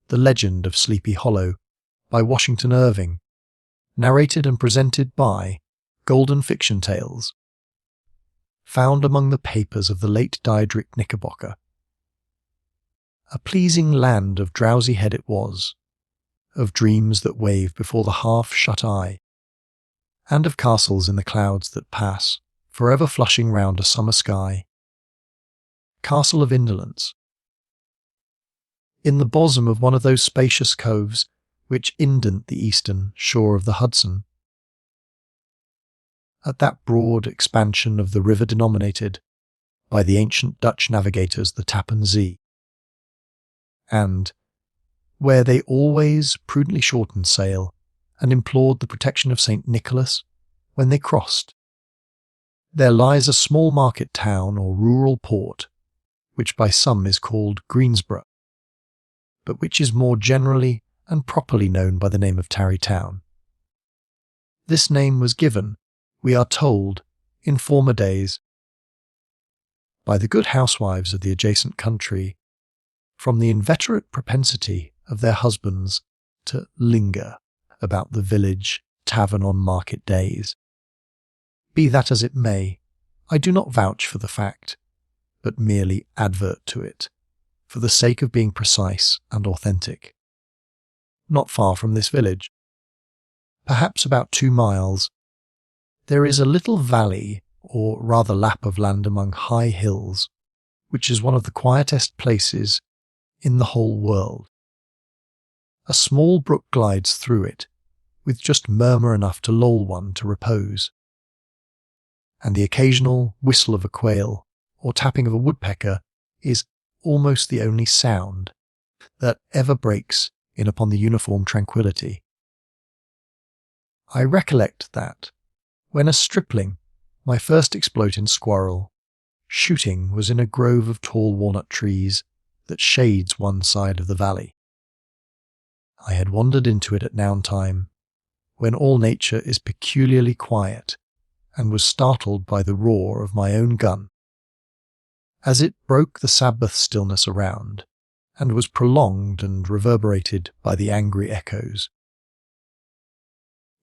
The Legend of Sleepy Hollow by Washington Irving, narrated and presented by Golden Fiction Tales. Found among the papers of the late Diedrich Knickerbocker. A pleasing land of drowsy head it was, of dreams that wave before the half-shut eye, and of castles in the clouds that pass, forever flushing round a summer sky. Castle of Indolence. In the bosom of one of those spacious coves which indent the eastern shore of the Hudson, at that broad expansion of the river denominated by the ancient Dutch navigators the Tappan Zee, and where they always prudently shortened sail and implored the protection of St. Nicholas when they crossed, there lies a small market town or rural port, which by some is called Greensborough, but which is more generally and properly known by the name of Tarrytown. This name was given, we are told, in former days, by the good housewives of the adjacent country, from the inveterate propensity of their husbands to linger about the village tavern on market days. Be that as it may, I do not vouch for the fact, but merely advert to it, for the sake of being precise and authentic. Not far from this village, perhaps about 2 miles, there is a little valley, or rather lap of land among high hills, which is one of the quietest places in the whole world. A small brook glides through it, with just murmur enough to lull one to repose, and the occasional whistle of a quail or tapping of a woodpecker is almost the only sound that ever breaks in upon the uniform tranquillity. I recollect that, when a stripling, my first exploit in squirrel shooting was in a grove of tall walnut trees that shades one side of the valley. I had wandered into it at noon time, when all nature is peculiarly quiet, and was startled by the roar of my own gun, as it broke the Sabbath stillness around, and was prolonged and reverberated by the angry echoes.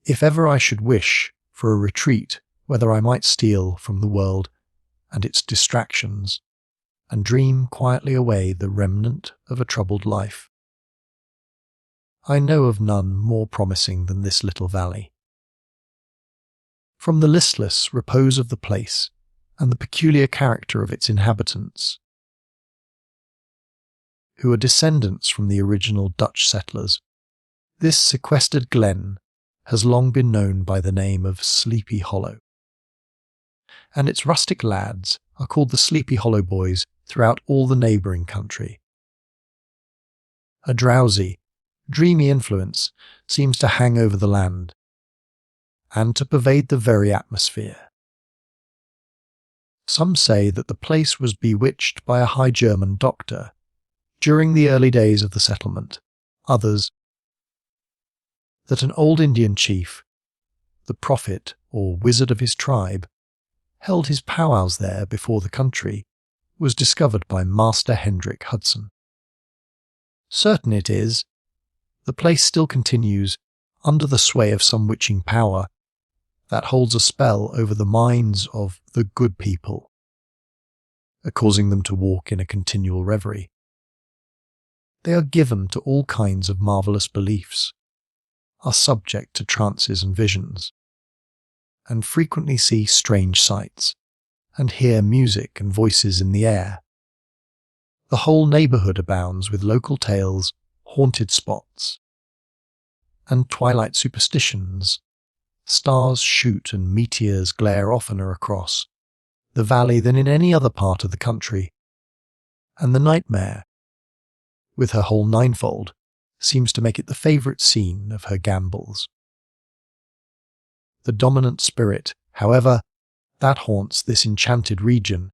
If ever I should wish for a retreat whether I might steal from the world and its distractions, and dream quietly away the remnant of a troubled life, I know of none more promising than this little valley. From the listless repose of the place, and the peculiar character of its inhabitants, who are descendants from the original Dutch settlers, this sequestered glen has long been known by the name of Sleepy Hollow, and its rustic lads are called the Sleepy Hollow Boys throughout all the neighbouring country. A drowsy, dreamy influence seems to hang over the land, and to pervade the very atmosphere. Some say that the place was bewitched by a High German doctor during the early days of the settlement, others that an old Indian chief, the prophet or wizard of his tribe, held his powwows there before the country was discovered by Master Hendrik Hudson. Certain it is, the place still continues under the sway of some witching power that holds a spell over the minds of the good people, causing them to walk in a continual reverie. They are given to all kinds of marvellous beliefs, are subject to trances and visions, and frequently see strange sights, and hear music and voices in the air. The whole neighbourhood abounds with local tales, haunted spots, and twilight superstitions. Stars shoot and meteors glare oftener across the valley than in any other part of the country, and the nightmare, with her whole ninefold, seems to make it the favourite scene of her gambols. The dominant spirit, however, that haunts this enchanted region,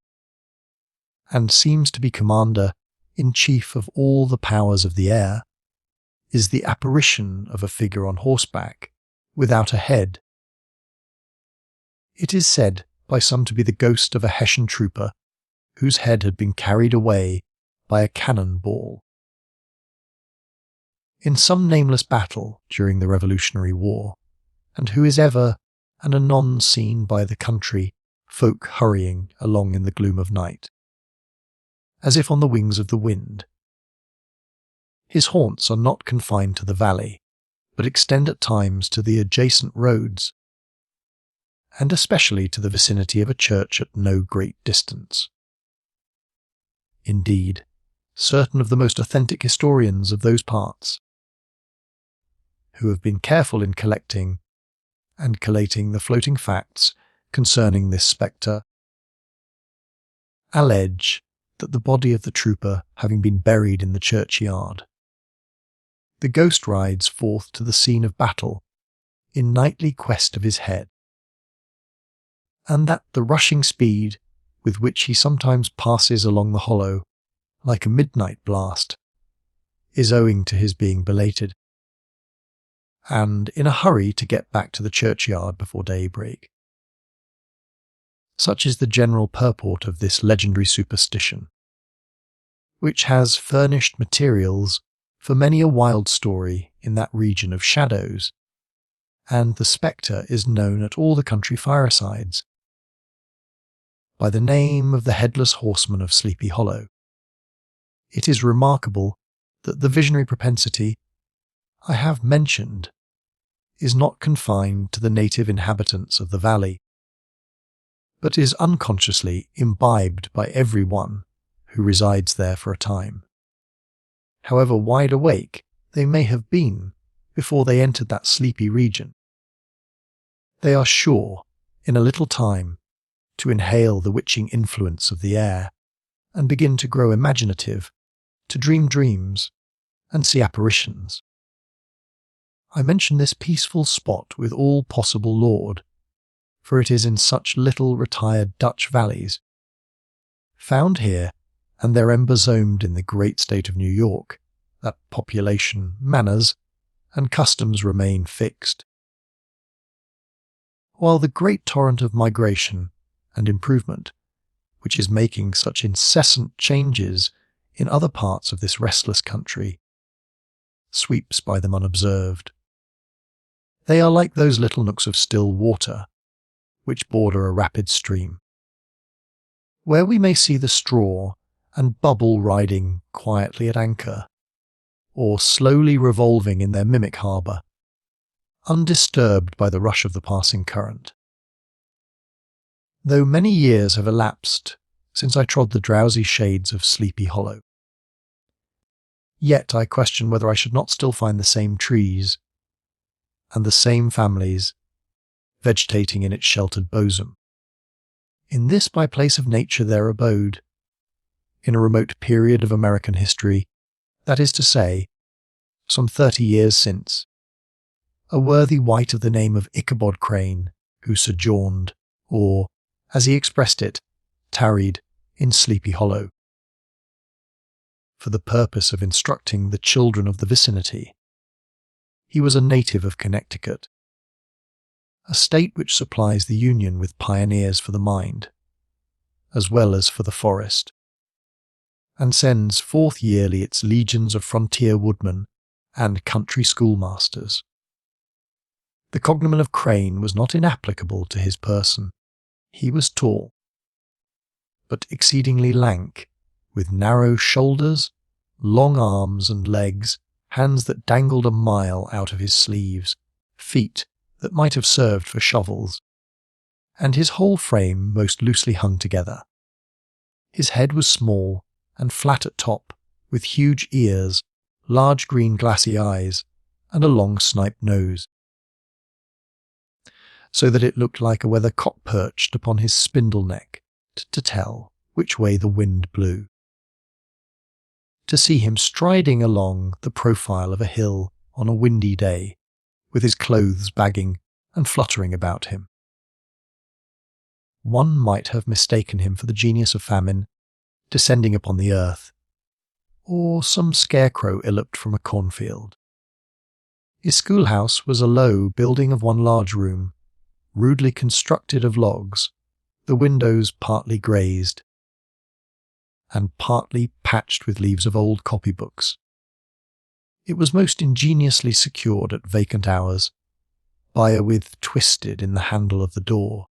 and seems to be commander-in-chief of all the powers of the air, is the apparition of a figure on horseback, without a head. It is said by some to be the ghost of a Hessian trooper whose head had been carried away by a cannon ball. in some nameless battle during the Revolutionary War, and who is ever and anon seen by the country folk hurrying along in the gloom of night, as if on the wings of the wind. His haunts are not confined to the valley, but extend at times to the adjacent roads, and especially to the vicinity of a church at no great distance. Indeed, certain of the most authentic historians of those parts, who have been careful in collecting and collating the floating facts concerning this spectre, allege that the body of the trooper having been buried in the churchyard, the ghost rides forth to the scene of battle in nightly quest of his head, and that the rushing speed with which he sometimes passes along the hollow like a midnight blast is owing to his being belated, and in a hurry to get back to the churchyard before daybreak. Such is the general purport of this legendary superstition, which has furnished materials for many a wild story in that region of shadows, and the spectre is known at all the country firesides by the name of the Headless Horseman of Sleepy Hollow. It is remarkable that the visionary propensity I have mentioned is not confined to the native inhabitants of the valley, but is unconsciously imbibed by every one who resides there for a time, however wide awake they may have been before they entered that sleepy region. They are sure, in a little time, to inhale the witching influence of the air, and begin to grow imaginative, to dream dreams, and see apparitions. I mention this peaceful spot with all possible laud, for it is in such little retired Dutch valleys, found here and there embosomed in the great state of New York, that population, manners, and customs remain fixed, while the great torrent of migration and improvement, which is making such incessant changes in other parts of this restless country, sweeps by them unobserved. They are like those little nooks of still water which border a rapid stream, where we may see the straw and bubble riding quietly at anchor, or slowly revolving in their mimic harbour, undisturbed by the rush of the passing current. Though many years have elapsed since I trod the drowsy shades of Sleepy Hollow, yet I question whether I should not still find the same trees and the same families vegetating in its sheltered bosom. In this by place of nature there abode, in a remote period of American history, that is to say, some 30 years since, a worthy wight of the name of Ichabod Crane, who sojourned, or, as he expressed it, tarried in Sleepy Hollow, for the purpose of instructing the children of the vicinity. He was a native of Connecticut, a state which supplies the Union with pioneers for the mind, as well as for the forest, and sends forth yearly its legions of frontier woodmen and country schoolmasters. The cognomen of Crane was not inapplicable to his person. He was tall, but exceedingly lank, with narrow shoulders, long arms and legs, hands that dangled a mile out of his sleeves, feet that might have served for shovels, and his whole frame most loosely hung together. His head was small and flat at top, with huge ears, large green glassy eyes, and a long sniped nose, so that it looked like a weathercock perched upon his spindle neck to tell which way the wind blew. To see him striding along the profile of a hill on a windy day, with his clothes bagging and fluttering about him, one might have mistaken him for the genius of famine descending upon the earth, or some scarecrow illoped from a cornfield. His schoolhouse was a low building of one large room, rudely constructed of logs, the windows partly glazed, and partly patched with leaves of old copybooks. It was most ingeniously secured at vacant hours by a withe twisted in the handle of the door,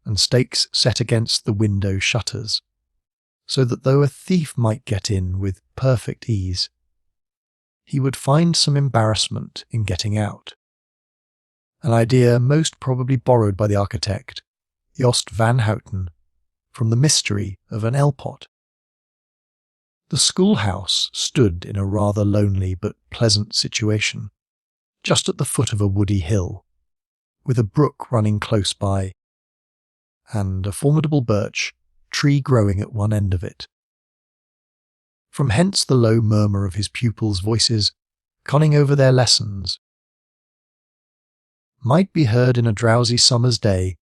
and stakes set against the window shutters, so that though a thief might get in with perfect ease, he would find some embarrassment in getting out, an idea most probably borrowed by the architect, Jost van Houten, from the mystery of an L-pot. The schoolhouse stood in a rather lonely but pleasant situation, just at the foot of a woody hill, with a brook running close by, and a formidable birch tree growing at one end of it. From hence the low murmur of his pupils' voices, conning over their lessons, might be heard in a drowsy summer's day,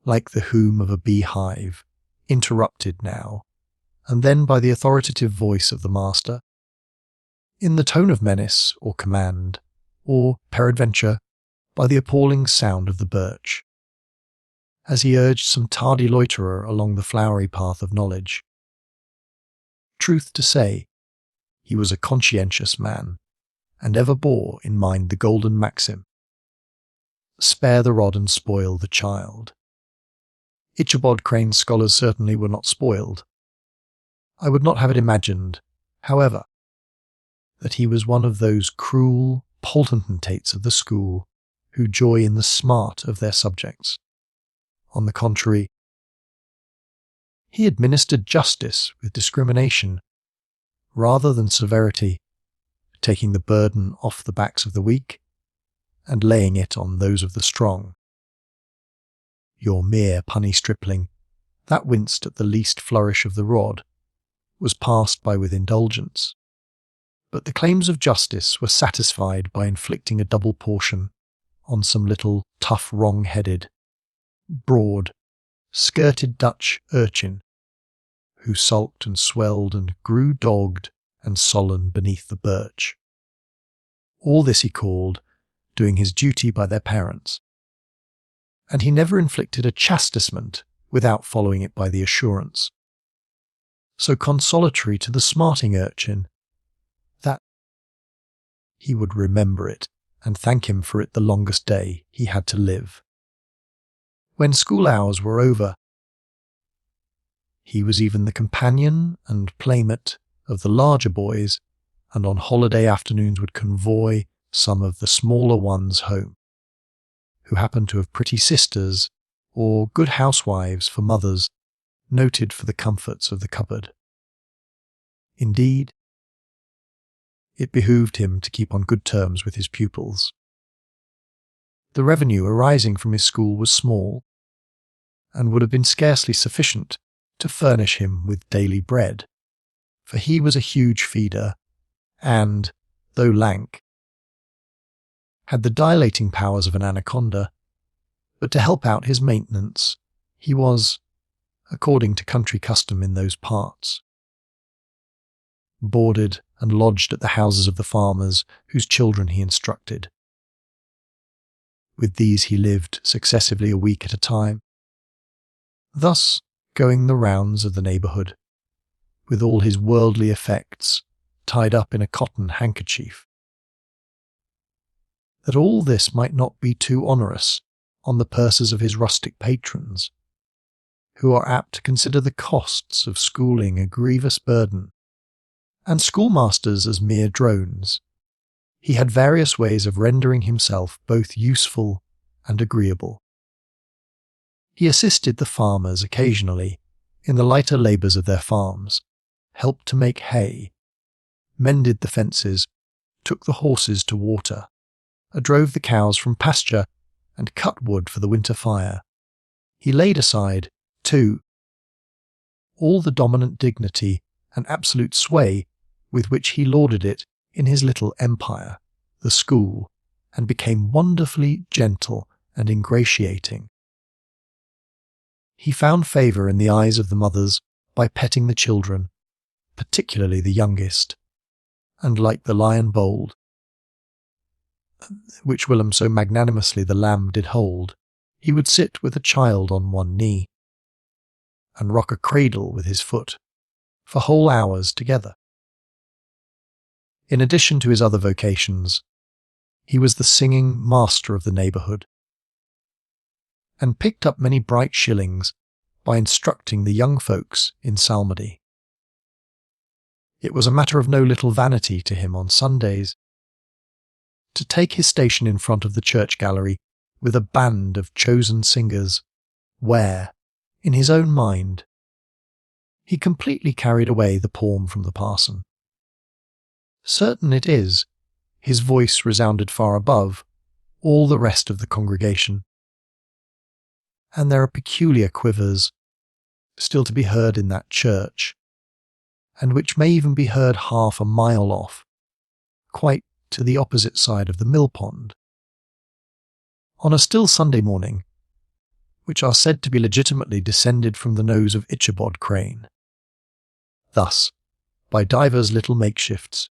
like the hum of a beehive, interrupted now and then by the authoritative voice of the master, in the tone of menace or command, or, peradventure, by the appalling sound of the birch, as he urged some tardy loiterer along the flowery path of knowledge. Truth to say, he was a conscientious man, and ever bore in mind the golden maxim, "Spare the rod and spoil the child." Ichabod Crane's scholars certainly were not spoiled. I would not have it imagined, however, that he was one of those cruel potentates of the school who joy in the smart of their subjects. On the contrary, he administered justice with discrimination rather than severity, taking the burden off the backs of the weak and laying it on those of the strong. Your mere punny stripling, that winced at the least flourish of the rod, was passed by with indulgence, but the claims of justice were satisfied by inflicting a double portion on some little tough wrong-headed, broad, skirted Dutch urchin, who sulked and swelled and grew dogged and sullen beneath the birch. All this he called doing his duty by their parents, and he never inflicted a chastisement without following it by the assurance, so consolatory to the smarting urchin, that he would remember it and thank him for it the longest day he had to live. When school hours were over, he was even the companion and playmate of the larger boys, and on holiday afternoons would convoy some of the smaller ones home, who happened to have pretty sisters or good housewives for mothers, noted for the comforts of the cupboard. Indeed, it behooved him to keep on good terms with his pupils. The revenue arising from his school was small, and would have been scarcely sufficient to furnish him with daily bread, for he was a huge feeder, and, though lank, had the dilating powers of an anaconda, but to help out his maintenance, he was, according to country custom in those parts, boarded and lodged at the houses of the farmers whose children he instructed. With these he lived successively a week at a time, thus going the rounds of the neighbourhood, with all his worldly effects tied up in a cotton handkerchief. That all this might not be too onerous on the purses of his rustic patrons, who are apt to consider the costs of schooling a grievous burden, and schoolmasters as mere drones, he had various ways of rendering himself both useful and agreeable. He assisted the farmers occasionally in the lighter labours of their farms, helped to make hay, mended the fences, took the horses to water, drove the cows from pasture, and cut wood for the winter fire. He laid aside, too, all the dominant dignity and absolute sway with which he lauded it in his little empire, the school, and became wonderfully gentle and ingratiating. He found favour in the eyes of the mothers by petting the children, particularly the youngest, and like the lion bold, which whilom so magnanimously the lamb did hold, he would sit with a child on one knee, and rock a cradle with his foot, for whole hours together. In addition to his other vocations, he was the singing master of the neighbourhood, and picked up many bright shillings by instructing the young folks in psalmody. It was a matter of no little vanity to him on Sundays to take his station in front of the church gallery with a band of chosen singers, where, in his own mind, he completely carried away the palm from the parson. Certain it is, his voice resounded far above all the rest of the congregation, and there are peculiar quivers still to be heard in that church, and which may even be heard half a mile off, quite to the opposite side of the mill pond. On a still Sunday morning, which are said to be legitimately descended from the nose of Ichabod Crane. Thus, by divers little makeshifts,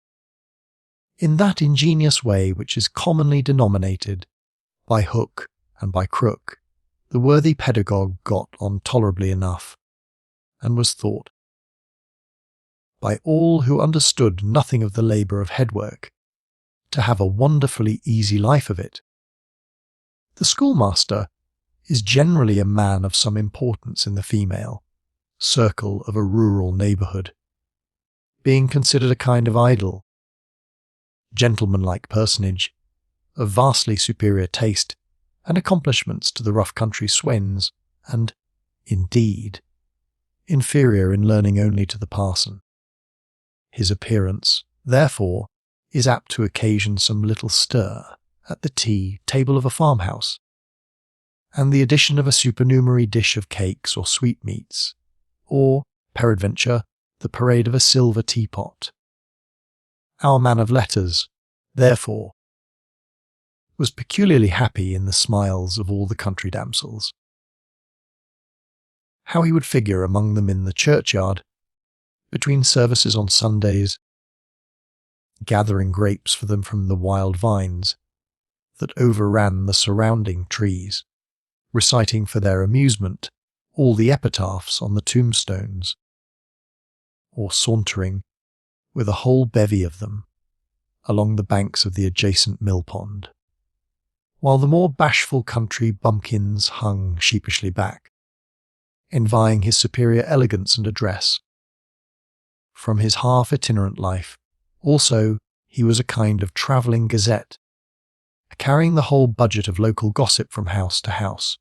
in that ingenious way which is commonly denominated by hook and by crook, the worthy pedagogue got on tolerably enough, and was thought, by all who understood nothing of the labour of headwork, to have a wonderfully easy life of it. The schoolmaster is generally a man of some importance in the female circle of a rural neighbourhood, being considered a kind of idol, gentlemanlike personage, of vastly superior taste and accomplishments to the rough country swains, and, indeed, inferior in learning only to the parson. His appearance, therefore, is apt to occasion some little stir at the tea table of a farmhouse, and the addition of a supernumerary dish of cakes or sweetmeats, or, peradventure, the parade of a silver teapot. Our man of letters, therefore, was peculiarly happy in the smiles of all the country damsels. How he would figure among them in the churchyard, between services on Sundays, gathering grapes for them from the wild vines that overran the surrounding trees, reciting for their amusement all the epitaphs on the tombstones, or sauntering, with a whole bevy of them, along the banks of the adjacent mill pond, while the more bashful country bumpkins hung sheepishly back, envying his superior elegance and address. From his half-itinerant life, also, he was a kind of travelling gazette, carrying the whole budget of local gossip from house to house,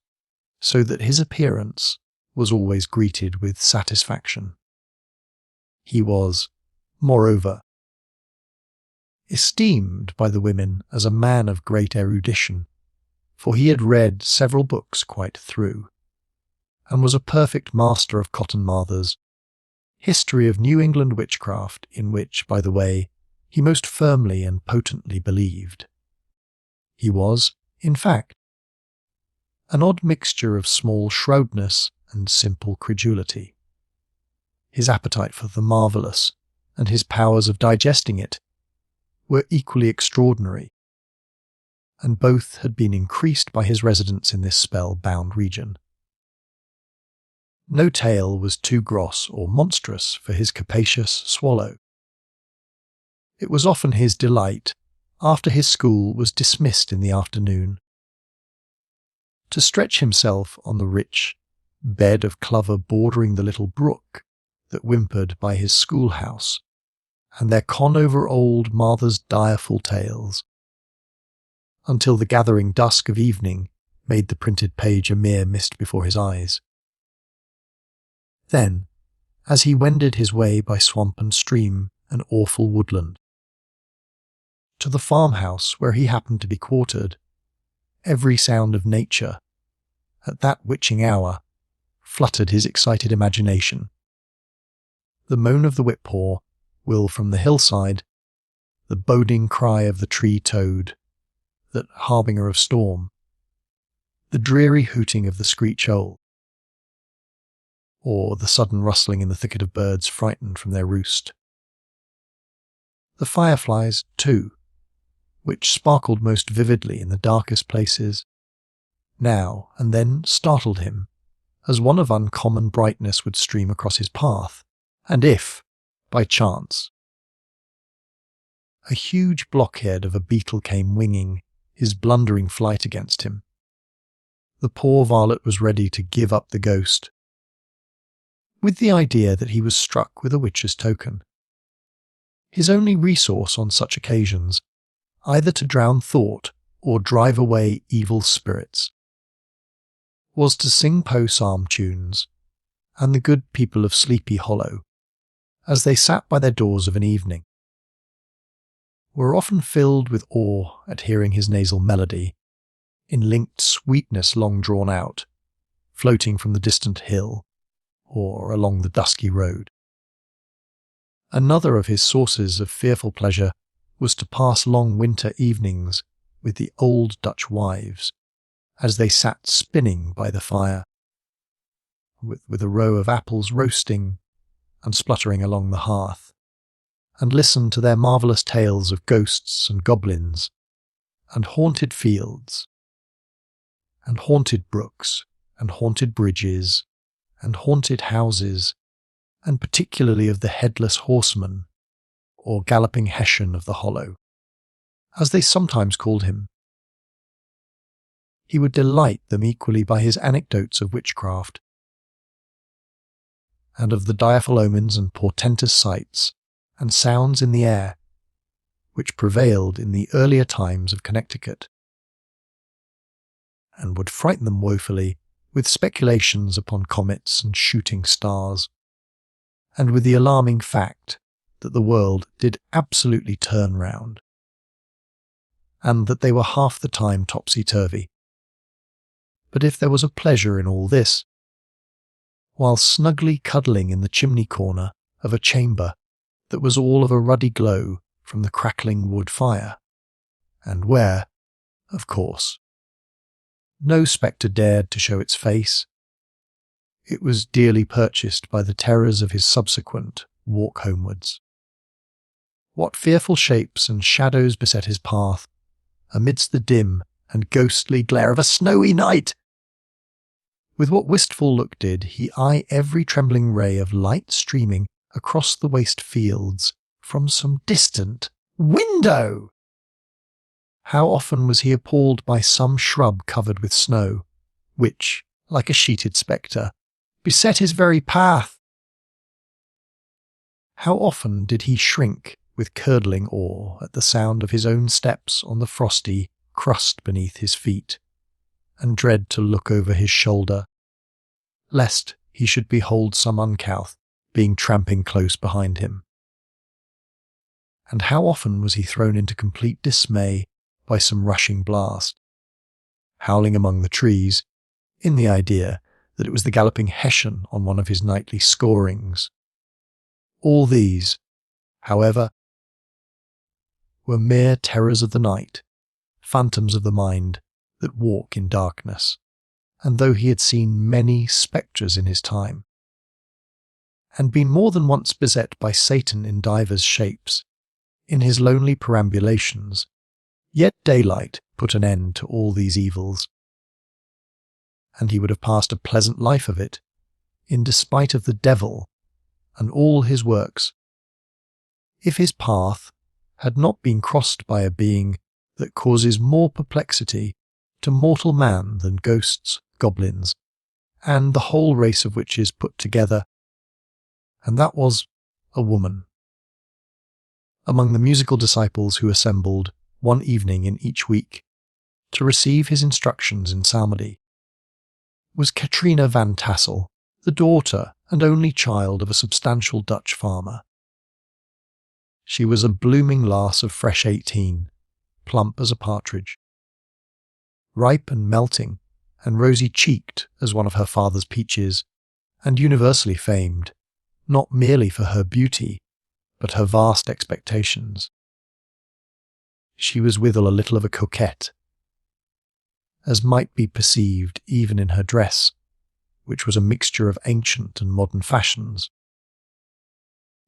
so that his appearance was always greeted with satisfaction. He was, moreover, esteemed by the women as a man of great erudition, for he had read several books quite through, and was a perfect master of Cotton Mather's History of New England Witchcraft, in which, by the way, he most firmly and potently believed. He was, in fact, an odd mixture of small shrewdness and simple credulity. His appetite for the marvellous and his powers of digesting it were equally extraordinary, and both had been increased by his residence in this spell-bound region. No tale was too gross or monstrous for his capacious swallow. It was often his delight, after his school was dismissed in the afternoon, to stretch himself on the rich bed of clover bordering the little brook that whimpered by his schoolhouse, and there con over old Martha's direful tales, until the gathering dusk of evening made the printed page a mere mist before his eyes. Then, as he wended his way by swamp and stream and awful woodland, to the farmhouse where he happened to be quartered, every sound of nature, at that witching hour, fluttered his excited imagination. The moan of the whip-paw will from the hillside, the boding cry of the tree-toad, that harbinger of storm, the dreary hooting of the screech-owl, or the sudden rustling in the thicket of birds frightened from their roost. The fireflies, too, which sparkled most vividly in the darkest places, now and then startled him, as one of uncommon brightness would stream across his path, and if, by chance, a huge blockhead of a beetle came winging his blundering flight against him. The poor varlet was ready to give up the ghost, with the idea that he was struck with a witch's token. His only resource on such occasions, either to drown thought or drive away evil spirits, was to sing psalm tunes, and the good people of Sleepy Hollow, as they sat by their doors of an evening, were often filled with awe at hearing his nasal melody, in linked sweetness long drawn out, floating from the distant hill or along the dusky road. Another of his sources of fearful pleasure was to pass long winter evenings with the old Dutch wives, as they sat spinning by the fire, with a row of apples roasting and spluttering along the hearth, and listened to their marvellous tales of ghosts and goblins, and haunted fields, and haunted brooks, and haunted bridges, and haunted houses, and particularly of the Headless Horseman, or Galloping Hessian of the Hollow, as they sometimes called him. He would delight them equally by his anecdotes of witchcraft, and of the direful omens and portentous sights and sounds in the air, which prevailed in the earlier times of Connecticut, and would frighten them woefully with speculations upon comets and shooting stars, and with the alarming fact that the world did absolutely turn round, and that they were half the time topsy-turvy. But if there was a pleasure in all this, while snugly cuddling in the chimney corner of a chamber that was all of a ruddy glow from the crackling wood fire, and where, of course, no spectre dared to show its face, it was dearly purchased by the terrors of his subsequent walk homewards. What fearful shapes and shadows beset his path, amidst the dim and ghostly glare of a snowy night! With what wistful look did he eye every trembling ray of light streaming across the waste fields from some distant window! How often was he appalled by some shrub covered with snow, which, like a sheeted spectre, beset his very path! How often did he shrink with curdling awe at the sound of his own steps on the frosty crust beneath his feet, and dread to look over his shoulder, lest he should behold some uncouth being tramping close behind him. And how often was he thrown into complete dismay by some rushing blast, howling among the trees, in the idea that it was the Galloping Hessian on one of his nightly scorings. All these, however, were mere terrors of the night, phantoms of the mind that walk in darkness, and though he had seen many spectres in his time, and been more than once beset by Satan in divers shapes, in his lonely perambulations, yet daylight put an end to all these evils, and he would have passed a pleasant life of it, in despite of the devil and all his works, if his path had not been crossed by a being that causes more perplexity to mortal man than ghosts, goblins, and the whole race of witches put together, and that was a woman. Among the musical disciples who assembled one evening in each week to receive his instructions in psalmody was Katrina van Tassel, the daughter and only child of a substantial Dutch farmer. She was a blooming lass of fresh 18, plump as a partridge, ripe and melting, and rosy-cheeked as one of her father's peaches, and universally famed, not merely for her beauty, but her vast expectations. She was withal a little of a coquette, as might be perceived even in her dress, which was a mixture of ancient and modern fashions,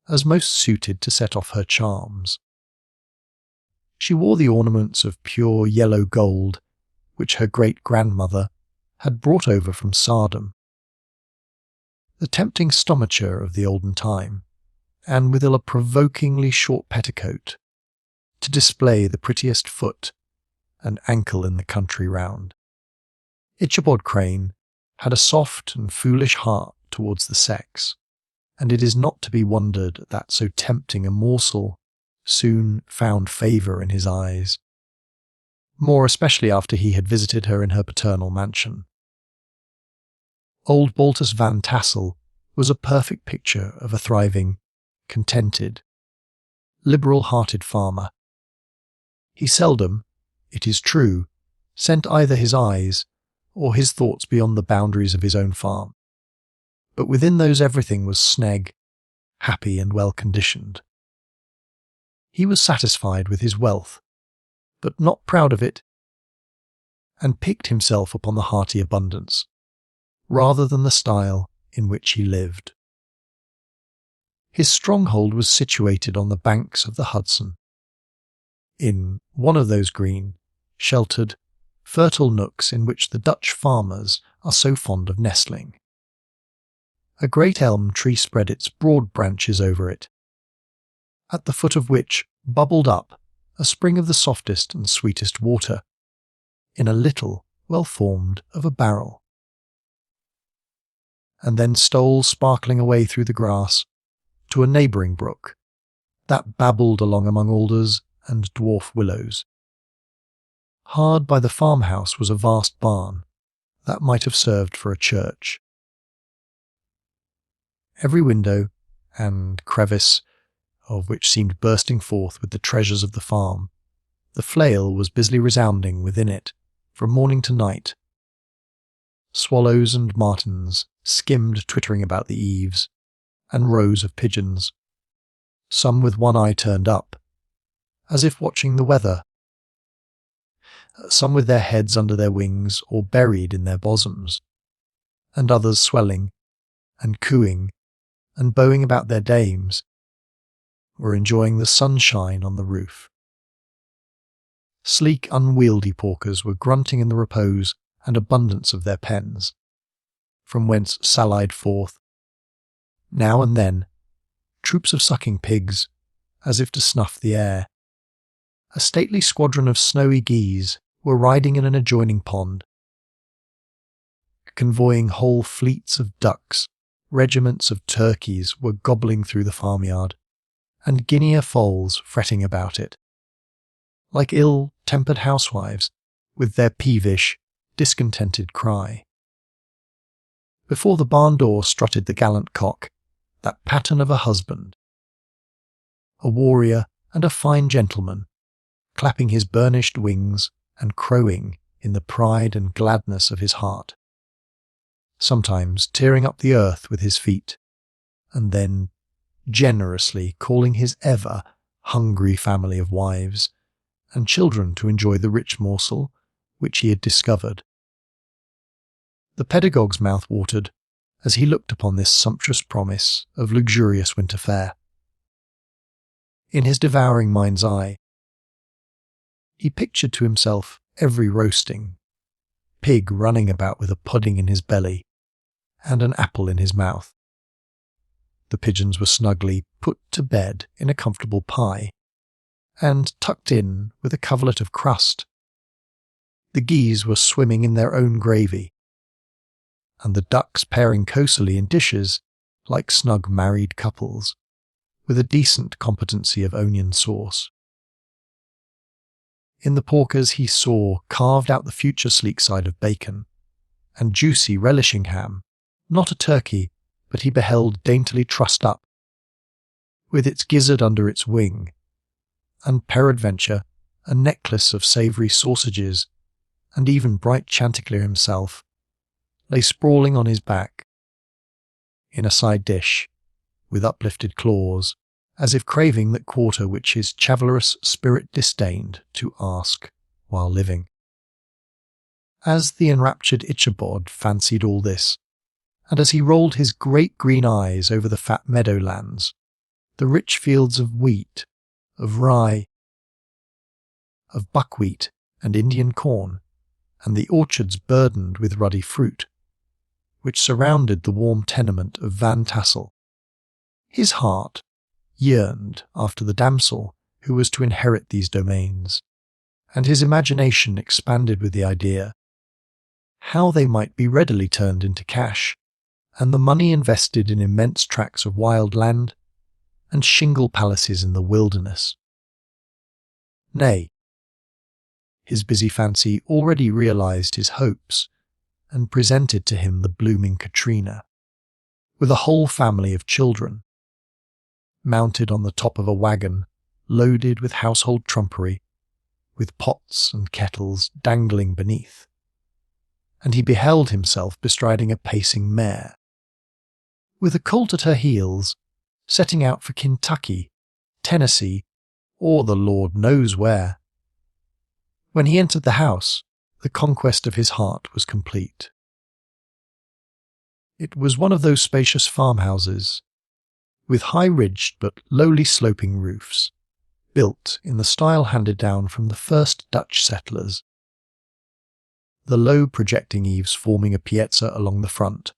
as most suited to set off her charms. She wore the ornaments of pure yellow gold, which her great-grandmother had brought over from Sardom, the tempting stomacher of the olden time, and withal a provokingly short petticoat, to display the prettiest foot and ankle in the country round. Ichabod Crane had a soft and foolish heart towards the sex, and it is not to be wondered that so tempting a morsel soon found favour in his eyes, more especially after he had visited her in her paternal mansion. Old Baltus Van Tassel was a perfect picture of a thriving, contented, liberal-hearted farmer. He seldom, it is true, sent either his eyes or his thoughts beyond the boundaries of his own farm, but within those everything was snug, happy and well-conditioned. He was satisfied with his wealth, but not proud of it, and piqued himself upon the hearty abundance, rather than the style in which he lived. His stronghold was situated on the banks of the Hudson, in one of those green, sheltered, fertile nooks in which the Dutch farmers are so fond of nestling. A great elm tree spread its broad branches over it, at the foot of which bubbled up a spring of the softest and sweetest water, in a little well formed of a barrel, and then stole sparkling away through the grass to a neighbouring brook that babbled along among alders and dwarf willows. Hard by the farmhouse was a vast barn that might have served for a church. Every window and crevice of which seemed bursting forth with the treasures of the farm, the flail was busily resounding within it from morning to night. Swallows and martins skimmed twittering about the eaves, and rows of pigeons, some with one eye turned up, as if watching the weather, some with their heads under their wings or buried in their bosoms, and others swelling and cooing and bowing about their dames, were enjoying the sunshine on the roof. Sleek, unwieldy porkers were grunting in the repose and abundance of their pens, from whence sallied forth, now and then, troops of sucking pigs, as if to snuff the air. A stately squadron of snowy geese were riding in an adjoining pond, convoying whole fleets of ducks. Regiments of turkeys were gobbling through the farmyard, and guinea foals fretting about it, like ill-tempered housewives with their peevish, discontented cry. Before the barn door strutted the gallant cock, that pattern of a husband, a warrior and a fine gentleman, clapping his burnished wings and crowing in the pride and gladness of his heart, sometimes tearing up the earth with his feet, and then generously calling his ever hungry family of wives and children to enjoy the rich morsel which he had discovered. The pedagogue's mouth watered as he looked upon this sumptuous promise of luxurious winter fare. In his devouring mind's eye, he pictured to himself every roasting, pig running about with a pudding in his belly and an apple in his mouth. The pigeons were snugly put to bed in a comfortable pie, and tucked in with a coverlet of crust. The geese were swimming in their own gravy, and the ducks pairing cosily in dishes like snug married couples, with a decent competency of onion sauce. In the porkers he saw carved out the future sleek side of bacon, and juicy relishing ham, not a turkey, but he beheld daintily trussed up, with its gizzard under its wing, and peradventure a necklace of savoury sausages, and even bright Chanticleer himself, lay sprawling on his back, in a side dish, with uplifted claws, as if craving that quarter which his chivalrous spirit disdained to ask while living. As the enraptured Ichabod fancied all this, and as he rolled his great green eyes over the fat meadowlands, the rich fields of wheat, of rye, of buckwheat and Indian corn, and the orchards burdened with ruddy fruit, which surrounded the warm tenement of Van Tassel, his heart yearned after the damsel who was to inherit these domains, and his imagination expanded with the idea how they might be readily turned into cash, and the money invested in immense tracts of wild land and shingle palaces in the wilderness. Nay, his busy fancy already realized his hopes and presented to him the blooming Katrina, with a whole family of children, mounted on the top of a wagon loaded with household trumpery, with pots and kettles dangling beneath, and he beheld himself bestriding a pacing mare, with a colt at her heels, setting out for Kentucky, Tennessee, or the Lord knows where. When he entered the house, the conquest of his heart was complete. It was one of those spacious farmhouses, with high-ridged but lowly sloping roofs, built in the style handed down from the first Dutch settlers, the low projecting eaves forming a piazza along the front,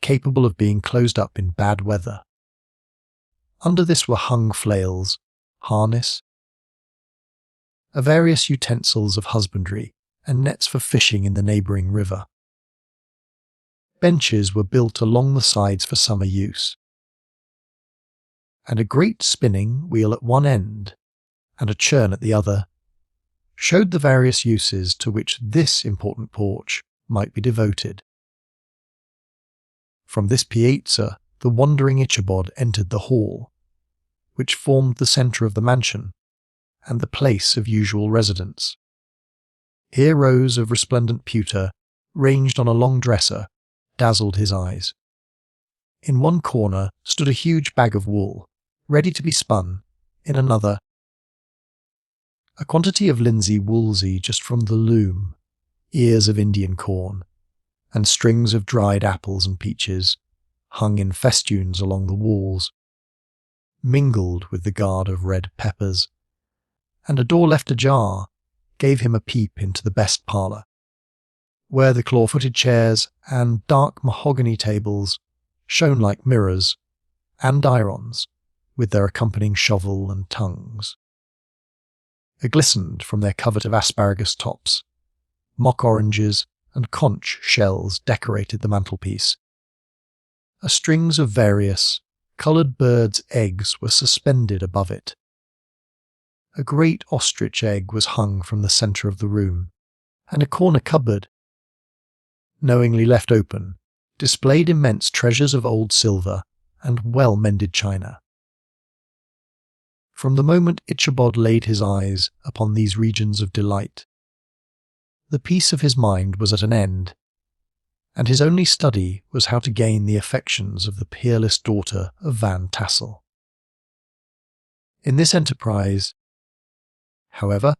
capable of being closed up in bad weather. Under this were hung flails, harness, various utensils of husbandry, and nets for fishing in the neighbouring river. Benches were built along the sides for summer use, and a great spinning wheel at one end and a churn at the other showed the various uses to which this important porch might be devoted. From this piazza the wandering Ichabod entered the hall, which formed the centre of the mansion and the place of usual residence. Here rows of resplendent pewter, ranged on a long dresser, dazzled his eyes. In one corner stood a huge bag of wool, ready to be spun, in another a quantity of linsey woolsey just from the loom, ears of Indian corn, and strings of dried apples and peaches, hung in festoons along the walls, mingled with the guard of red peppers, and a door left ajar gave him a peep into the best parlour, where the claw-footed chairs and dark mahogany tables shone like mirrors, and irons, with their accompanying shovel and tongues. Glistened from their covert of asparagus tops. Mock oranges and conch shells decorated the mantelpiece. Strings of various, coloured birds' eggs were suspended above it. A great ostrich egg was hung from the centre of the room, and a corner cupboard, knowingly left open, displayed immense treasures of old silver and well-mended china. From the moment Ichabod laid his eyes upon these regions of delight, the peace of his mind was at an end, and his only study was how to gain the affections of the peerless daughter of Van Tassel. In this enterprise, however,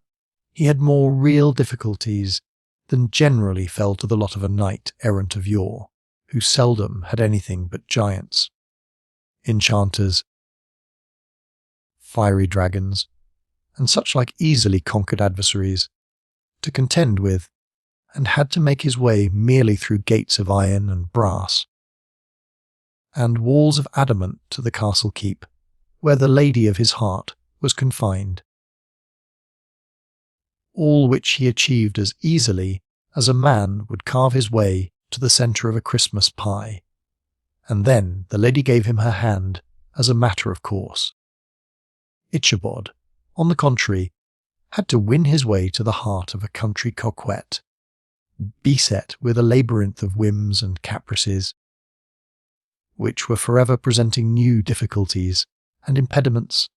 he had more real difficulties than generally fell to the lot of a knight-errant of yore, who seldom had anything but giants, enchanters, fiery dragons, and such like easily conquered adversaries, to contend with, and had to make his way merely through gates of iron and brass, and walls of adamant to the castle keep, where the lady of his heart was confined. All which he achieved as easily as a man would carve his way to the centre of a Christmas pie, and then the lady gave him her hand as a matter of course. Ichabod, on the contrary, had to win his way to the heart of a country coquette, beset with a labyrinth of whims and caprices, which were forever presenting new difficulties and impediments,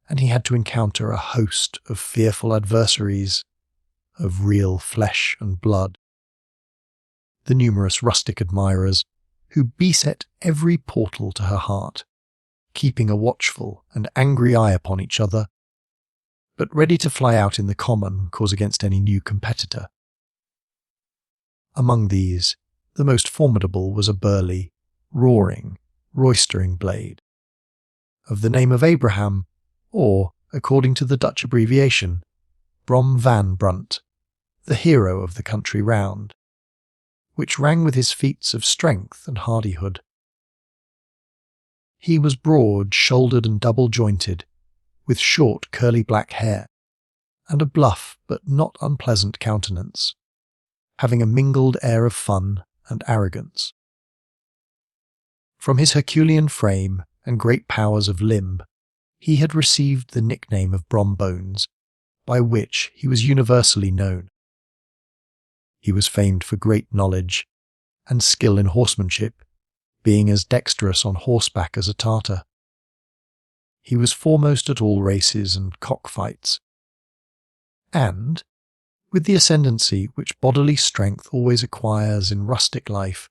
and he had to encounter a host of fearful adversaries of real flesh and blood. The numerous rustic admirers who beset every portal to her heart, keeping a watchful and angry eye upon each other, but ready to fly out in the common cause against any new competitor. Among these, the most formidable was a burly, roaring, roystering blade, of the name of Abraham, or, according to the Dutch abbreviation, Brom van Brunt, the hero of the country round, which rang with his feats of strength and hardihood. He was broad-shouldered and double-jointed, with short curly black hair, and a bluff but not unpleasant countenance, having a mingled air of fun and arrogance. From his Herculean frame and great powers of limb, he had received the nickname of Brombones, by which he was universally known. He was famed for great knowledge and skill in horsemanship, being as dexterous on horseback as a Tartar. He was foremost at all races and cockfights, and, with the ascendancy which bodily strength always acquires in rustic life,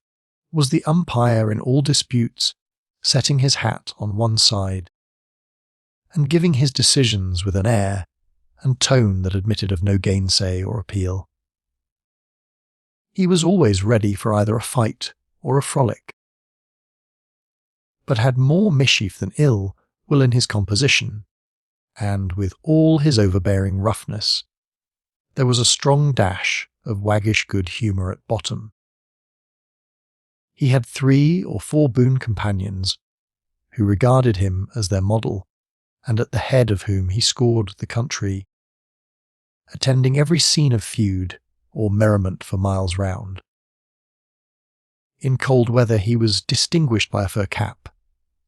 was the umpire in all disputes, setting his hat on one side, and giving his decisions with an air and tone that admitted of no gainsay or appeal. He was always ready for either a fight or a frolic, but had more mischief than ill will in his composition, and with all his overbearing roughness, there was a strong dash of waggish good humour at bottom. He had 3 or 4 boon companions, who regarded him as their model, and at the head of whom he scored the country, attending every scene of feud or merriment for miles round. In cold weather he was distinguished by a fur cap,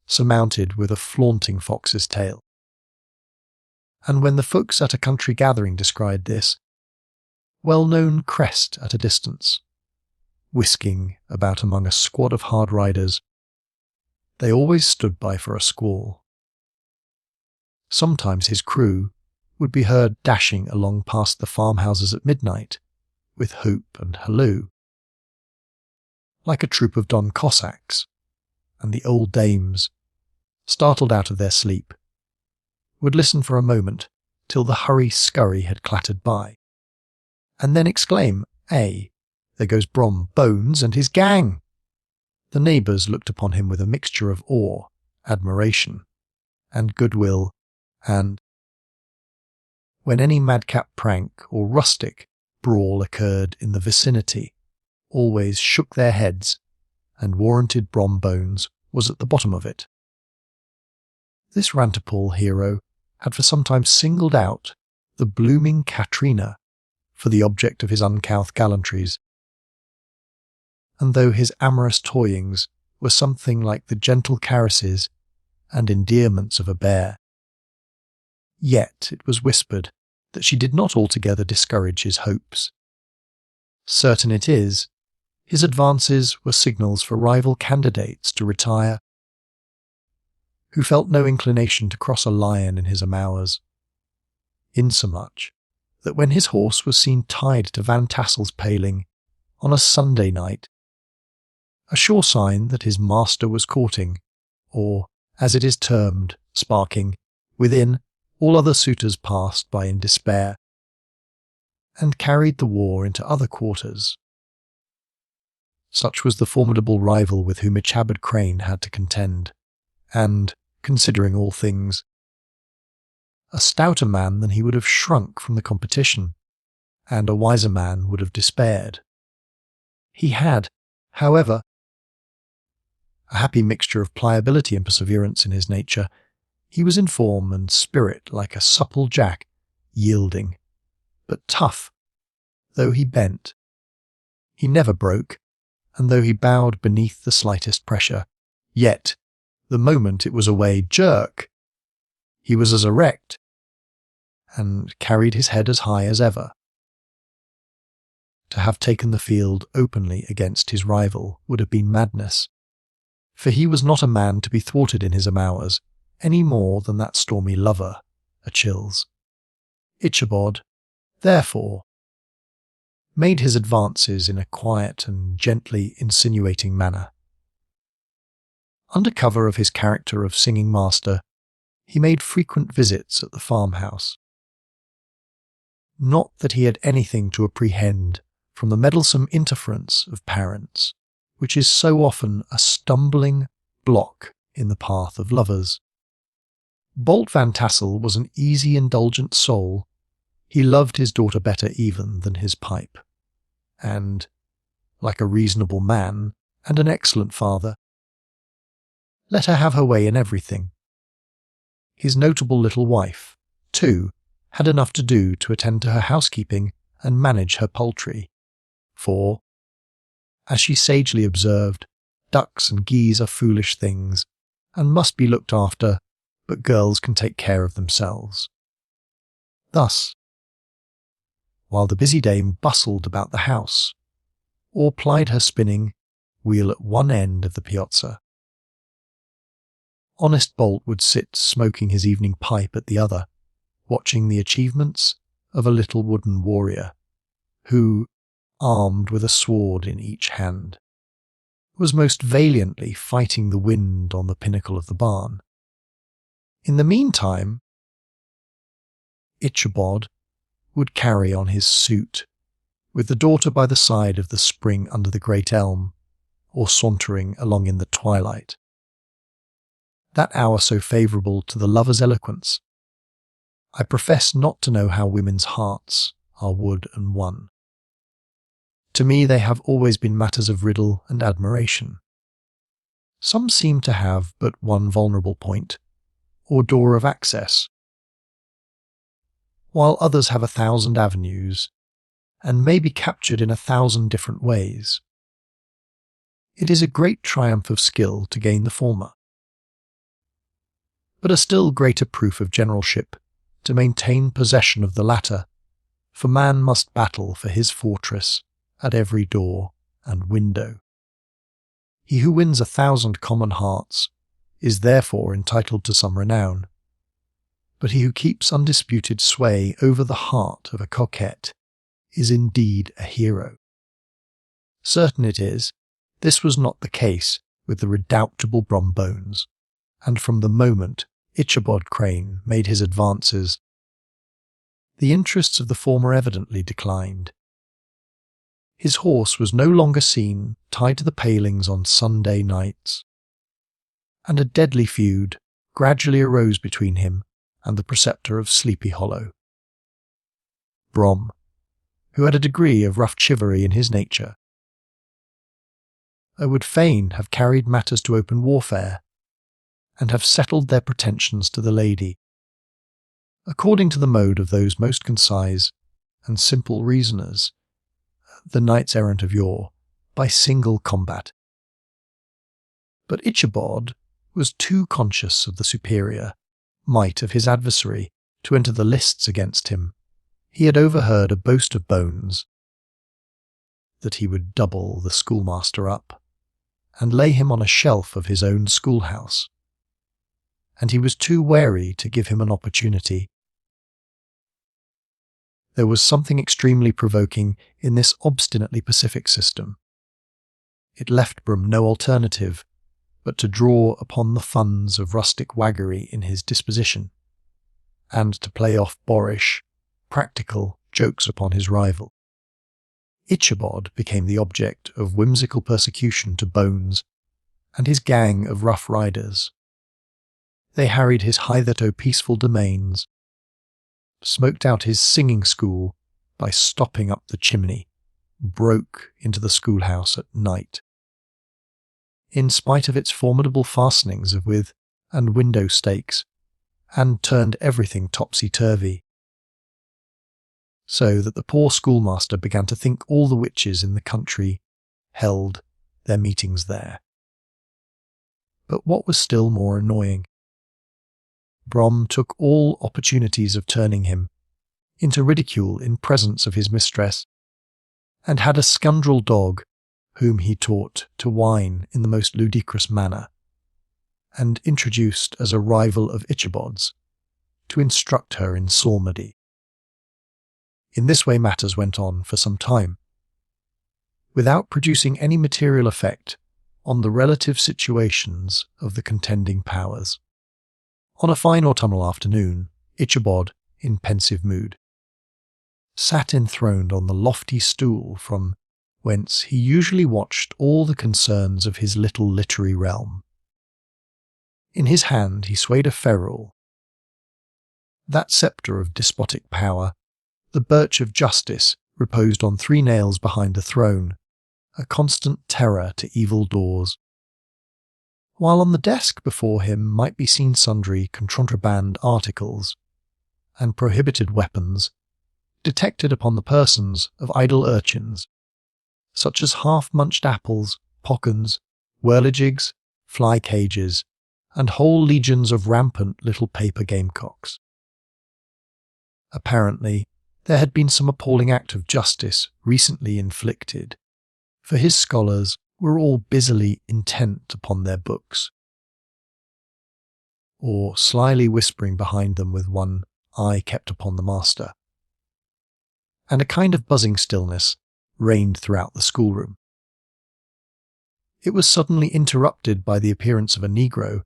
surmounted with a flaunting fox's tail. And when the folks at a country gathering descried this well-known crest at a distance, whisking about among a squad of hard riders, they always stood by for a squall. Sometimes his crew would be heard dashing along past the farmhouses at midnight, with hoop and halloo, like a troop of Don Cossacks, and the old dames, startled out of their sleep, would listen for a moment till the hurry-scurry had clattered by, and then exclaim, "Ay, there goes Brom Bones and his gang!" The neighbours looked upon him with a mixture of awe, admiration, and goodwill, and, when any madcap prank or rustic brawl occurred in the vicinity, always shook their heads and warranted Brom Bones was at the bottom of it. This Rantipole hero had for some time singled out the blooming Katrina for the object of his uncouth gallantries, and though his amorous toyings were something like the gentle caresses and endearments of a bear, yet it was whispered that she did not altogether discourage his hopes. Certain it is, his advances were signals for rival candidates to retire, who felt no inclination to cross a lion in his amours, insomuch that when his horse was seen tied to Van Tassel's paling on a Sunday night, a sure sign that his master was courting, or, as it is termed, sparking, within, all other suitors passed by in despair, and carried the war into other quarters. Such was the formidable rival with whom Ichabod Crane had to contend, and, considering all things, a stouter man than he would have shrunk from the competition, and a wiser man would have despaired. He had, however, a happy mixture of pliability and perseverance in his nature. He was in form and spirit like a supple jack, yielding, but tough, though he bent. He never broke, and though he bowed beneath the slightest pressure, yet, the moment it was away, jerk, he was as erect, and carried his head as high as ever. To have taken the field openly against his rival would have been madness, for he was not a man to be thwarted in his amours, any more than that stormy lover, Achilles. Ichabod, therefore, made his advances in a quiet and gently insinuating manner. Under cover of his character of singing master, he made frequent visits at the farmhouse. Not that he had anything to apprehend from the meddlesome interference of parents, which is so often a stumbling block in the path of lovers. Bolt Van Tassel was an easy, indulgent soul. He loved his daughter better even than his pipe, and, like a reasonable man and an excellent father, let her have her way in everything. His notable little wife, too, had enough to do to attend to her housekeeping and manage her poultry. For, as she sagely observed, ducks and geese are foolish things and must be looked after, but girls can take care of themselves. Thus, while the busy dame bustled about the house, or plied her spinning wheel at one end of the piazza, honest Bolt would sit smoking his evening pipe at the other, watching the achievements of a little wooden warrior, who, armed with a sword in each hand, was most valiantly fighting the wind on the pinnacle of the barn. In the meantime, Ichabod would carry on his suit, with the daughter by the side of the spring under the great elm, or sauntering along in the twilight. That hour so favourable to the lover's eloquence. I profess not to know how women's hearts are wooed and won. To me they have always been matters of riddle and admiration. Some seem to have but one vulnerable point, or door of access, while others have 1,000 avenues, and may be captured in 1,000 different ways. It is a great triumph of skill to gain the former, but a still greater proof of generalship to maintain possession of the latter, for man must battle for his fortress at every door and window. He who wins 1,000 common hearts is therefore entitled to some renown, but he who keeps undisputed sway over the heart of a coquette is indeed a hero. Certain it is, this was not the case with the redoubtable Brombones, and from the moment Ichabod Crane made his advances, the interests of the former evidently declined. His horse was no longer seen tied to the palings on Sunday nights, and a deadly feud gradually arose between him and the preceptor of Sleepy Hollow. Brom, who had a degree of rough chivalry in his nature, would fain have carried matters to open warfare, and have settled their pretensions to the lady, according to the mode of those most concise and simple reasoners, the knights-errant of yore, by single combat. But Ichabod was too conscious of the superior might of his adversary to enter the lists against him. He had overheard a boast of Bones, that he would double the schoolmaster up, and lay him on a shelf of his own schoolhouse, and he was too wary to give him an opportunity. There was something extremely provoking in this obstinately pacific system. It left Brom no alternative but to draw upon the funds of rustic waggery in his disposition, and to play off boorish, practical jokes upon his rival. Ichabod became the object of whimsical persecution to Bones and his gang of rough riders. They harried his hitherto peaceful domains, smoked out his singing school by stopping up the chimney, broke into the schoolhouse at night, in spite of its formidable fastenings of with and window stakes, and turned everything topsy-turvy, so that the poor schoolmaster began to think all the witches in the country held their meetings there. But what was still more annoying, Brom took all opportunities of turning him into ridicule in presence of his mistress, and had a scoundrel dog whom he taught to whine in the most ludicrous manner, and introduced as a rival of Ichabod's, to instruct her in psalmody. In this way matters went on for some time, without producing any material effect on the relative situations of the contending powers. On a fine autumnal afternoon, Ichabod, in pensive mood, sat enthroned on the lofty stool from whence he usually watched all the concerns of his little literary realm. In his hand he swayed a ferule, that sceptre of despotic power, the birch of justice reposed on 3 nails behind the throne, a constant terror to evil doors. while on the desk before him might be seen sundry contraband articles and prohibited weapons detected upon the persons of idle urchins, such as half-munched apples, pockens, whirligigs, fly-cages, and whole legions of rampant little paper gamecocks. Apparently, there had been some appalling act of justice recently inflicted, for his scholars were all busily intent upon their books, or slyly whispering behind them with one eye kept upon the master. And a kind of buzzing stillness reigned throughout the schoolroom. It was suddenly interrupted by the appearance of a negro,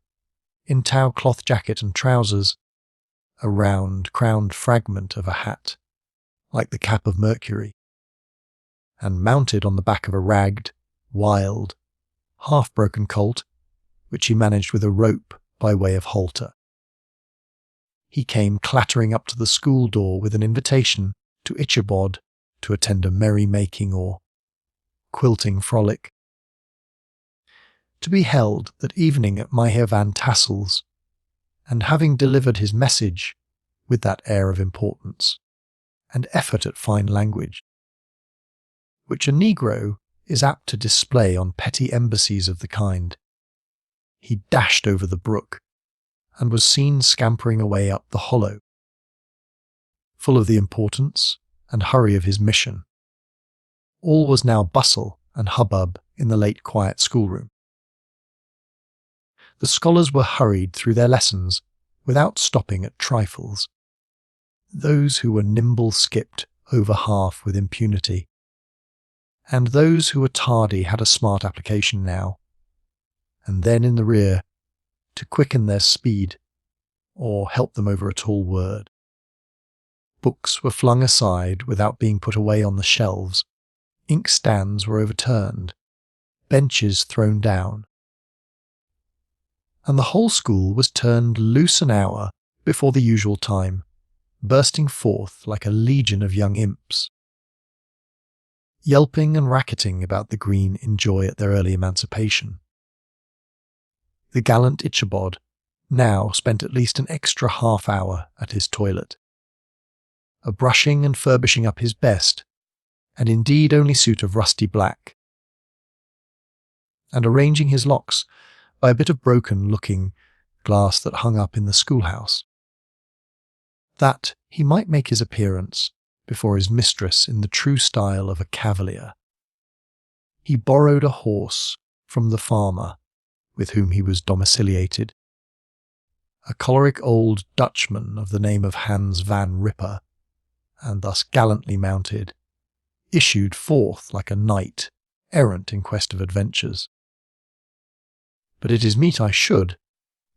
in tow cloth jacket and trousers, a round, crowned fragment of a hat, like the cap of Mercury, and mounted on the back of a ragged, wild, half-broken colt, which he managed with a rope by way of halter. He came clattering up to the school door with an invitation to Ichabod to attend a merry-making or quilting frolic, to be held that evening at Mynheer Van Tassel's, and having delivered his message with that air of importance and effort at fine language, which a negro is apt to display on petty embassies of the kind, he dashed over the brook and was seen scampering away up the hollow, full of the importance and hurry of his mission. All was now bustle and hubbub in the late quiet schoolroom. The scholars were hurried through their lessons without stopping at trifles. Those who were nimble skipped over half with impunity, and those who were tardy had a smart application now, and then in the rear, to quicken their speed, or help them over a tall word. Books were flung aside without being put away on the shelves, inkstands were overturned, benches thrown down, and the whole school was turned loose an hour before the usual time, bursting forth like a legion of young imps, yelping and racketing about the green in joy at their early emancipation. The gallant Ichabod now spent at least an extra half-hour at his toilet, a brushing and furbishing up his best, and indeed only suit of rusty black, and arranging his locks by a bit of broken-looking glass that hung up in the schoolhouse, that he might make his appearance before his mistress in the true style of a cavalier. He borrowed a horse from the farmer with whom he was domiciliated, a choleric old Dutchman of the name of Hans van Ripper, and thus gallantly mounted, issued forth like a knight errant in quest of adventures. But it is meet I should,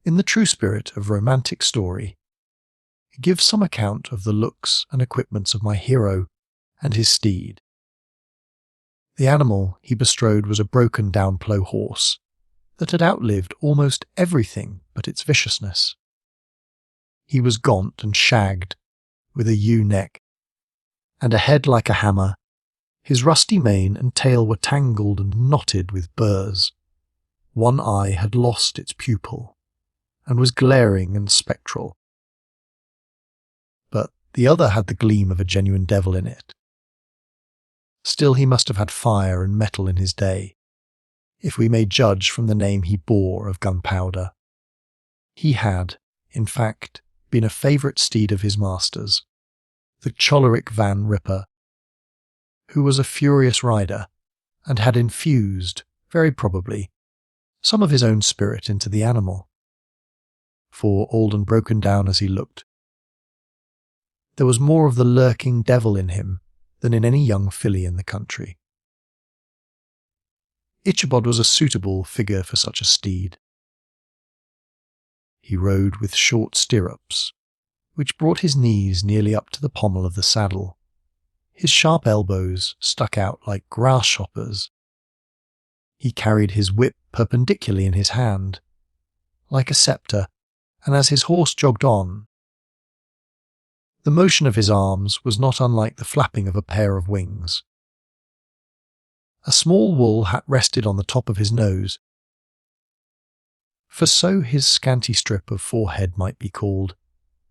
in the true spirit of romantic story, give some account of the looks and equipments of my hero and his steed. The animal he bestrode was a broken-down plough horse that had outlived almost everything but its viciousness. He was gaunt and shagged, with a ewe neck, and a head like a hammer. His rusty mane and tail were tangled and knotted with burrs. One eye had lost its pupil, and was glaring and spectral, but the other had the gleam of a genuine devil in it. Still he must have had fire and metal in his day, if we may judge from the name he bore of gunpowder. He had, in fact, been a favourite steed of his master's, the choleric Van Ripper, who was a furious rider, and had infused, very probably, some of his own spirit into the animal. For, old and broken down as he looked, there was more of the lurking devil in him than in any young filly in the country. Ichabod was a suitable figure for such a steed. He rode with short stirrups, which brought his knees nearly up to the pommel of the saddle. His sharp elbows stuck out like grasshoppers. He carried his whip perpendicularly in his hand, like a sceptre, and as his horse jogged on, the motion of his arms was not unlike the flapping of a pair of wings. A small wool hat rested on the top of his nose, for so his scanty strip of forehead might be called,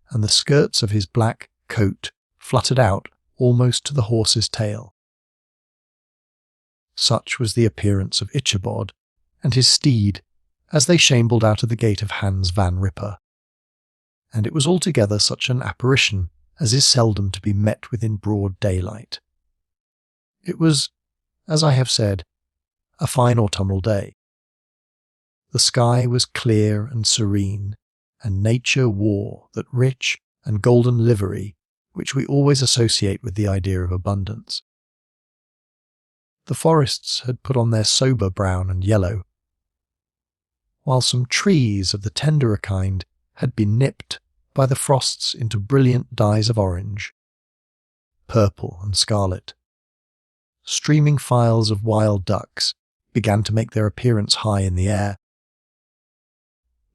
and the skirts of his black coat fluttered out almost to the horse's tail. Such was the appearance of Ichabod and his steed as they shambled out of the gate of Hans Van Ripper, and it was altogether such an apparition as is seldom to be met with in broad daylight. It was, as I have said, a fine autumnal day. The sky was clear and serene, and nature wore that rich and golden livery which we always associate with the idea of abundance. The forests had put on their sober brown and yellow, while some trees of the tenderer kind had been nipped by the frosts into brilliant dyes of orange, purple and scarlet. Streaming files of wild ducks began to make their appearance high in the air.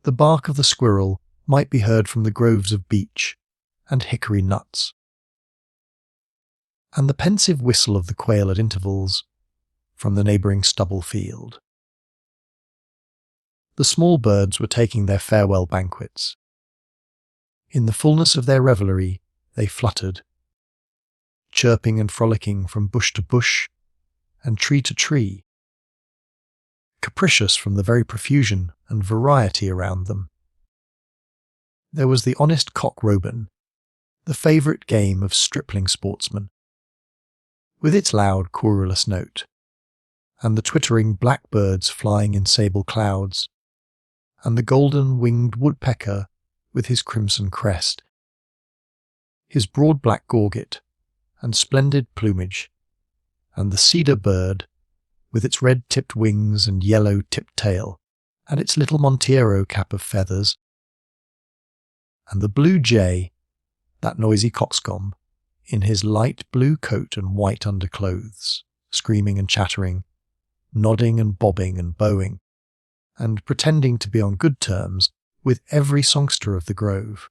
The bark of the squirrel might be heard from the groves of beech and hickory nuts, and the pensive whistle of the quail at intervals from the neighbouring stubble field. The small birds were taking their farewell banquets. In the fullness of their revelry they fluttered, chirping and frolicking from bush to bush and tree to tree, capricious from the very profusion and variety around them. There was the honest cock robin, the favourite game of stripling sportsmen, with its loud querulous note, and the twittering blackbirds flying in sable clouds, and the golden-winged woodpecker with his crimson crest, his broad black gorget and splendid plumage, and the cedar bird with its red-tipped wings and yellow-tipped tail, and its little Montero cap of feathers, and the blue jay, that noisy coxcomb, in his light blue coat and white underclothes, screaming and chattering, nodding and bobbing and bowing, and pretending to be on good terms with every songster of the grove.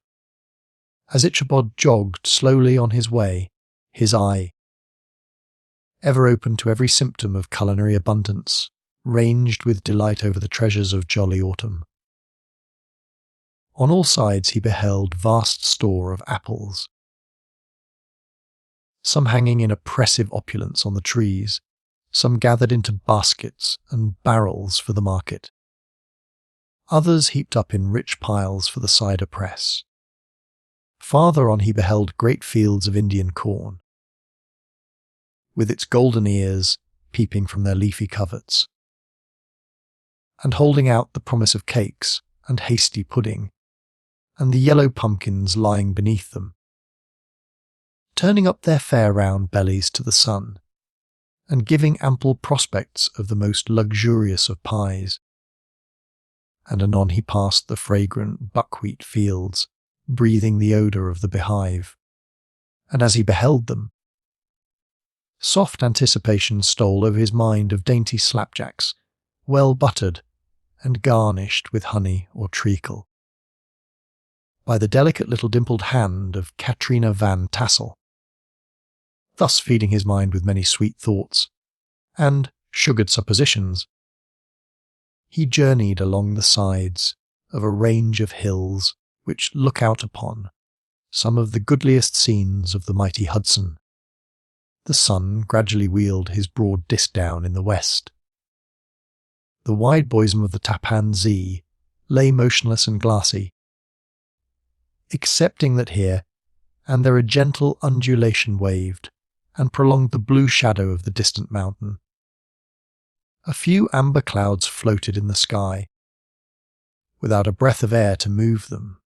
As Ichabod jogged slowly on his way, his eye, ever open to every symptom of culinary abundance, ranged with delight over the treasures of jolly autumn. On all sides he beheld vast store of apples, some hanging in oppressive opulence on the trees, some gathered into baskets and barrels for the market, others heaped up in rich piles for the cider press. Farther on he beheld great fields of Indian corn, with its golden ears peeping from their leafy coverts, and holding out the promise of cakes and hasty pudding, and the yellow pumpkins lying beneath them, turning up their fair round bellies to the sun, and giving ample prospects of the most luxurious of pies. And anon he passed the fragrant buckwheat fields, breathing the odour of the beehive, and as he beheld them, soft anticipation stole over his mind of dainty slapjacks, well buttered and garnished with honey or treacle, by the delicate little dimpled hand of Katrina Van Tassel, thus feeding his mind with many sweet thoughts and sugared suppositions. He journeyed along the sides of a range of hills which look out upon some of the goodliest scenes of the mighty Hudson. The sun gradually wheeled his broad disk down in the west. The wide bosom of the Tappan Zee lay motionless and glassy, excepting that here and there a gentle undulation waved and prolonged the blue shadow of the distant mountain. A few amber clouds floated in the sky, without a breath of air to move them.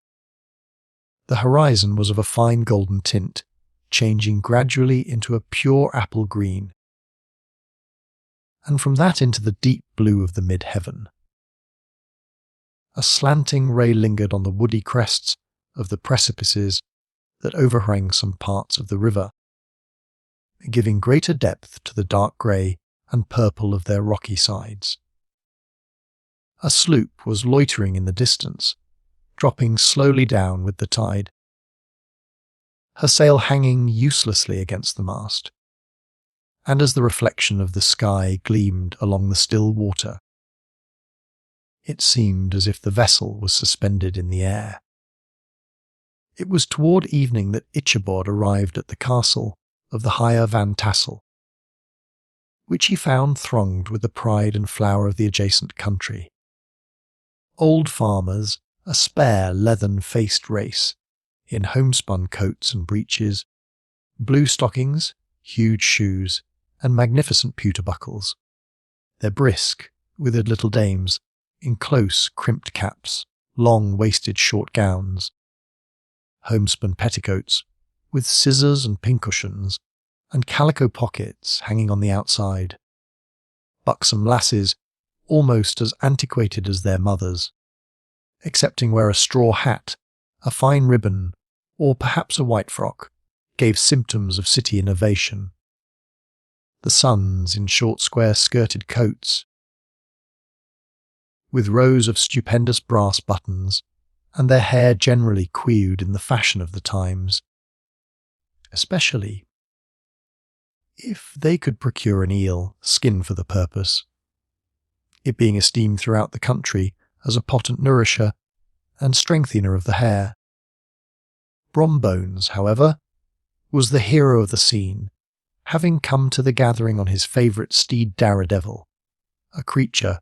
The horizon was of a fine golden tint, changing gradually into a pure apple green, and from that into the deep blue of the mid-heaven. A slanting ray lingered on the woody crests of the precipices that overhang some parts of the river, giving greater depth to the dark grey and purple of their rocky sides. A sloop was loitering in the distance, dropping slowly down with the tide, her sail hanging uselessly against the mast, and as the reflection of the sky gleamed along the still water, It seemed as if the vessel was suspended in the air. It was toward evening that Ichabod arrived at the castle of the Higher Van Tassel, which he found thronged with the pride and flower of the adjacent country. Old farmers, a spare, leathern-faced race, in homespun coats and breeches, blue stockings, huge shoes, and magnificent pewter buckles. Their brisk, withered little dames, in close, crimped caps, long-waisted short gowns, homespun petticoats, with scissors and pincushions, and calico pockets hanging on the outside. Buxom lasses, almost as antiquated as their mothers, excepting where a straw hat, a fine ribbon, or perhaps a white frock, gave symptoms of city innovation. The sons in short square-skirted coats, with rows of stupendous brass buttons, and their hair generally queued in the fashion of the times, especially if they could procure an eel, skinned for the purpose, it being esteemed throughout the country as a potent nourisher and strengthener of the hair. Brombones, however, was the hero of the scene, having come to the gathering on his favourite steed Daredevil, a creature,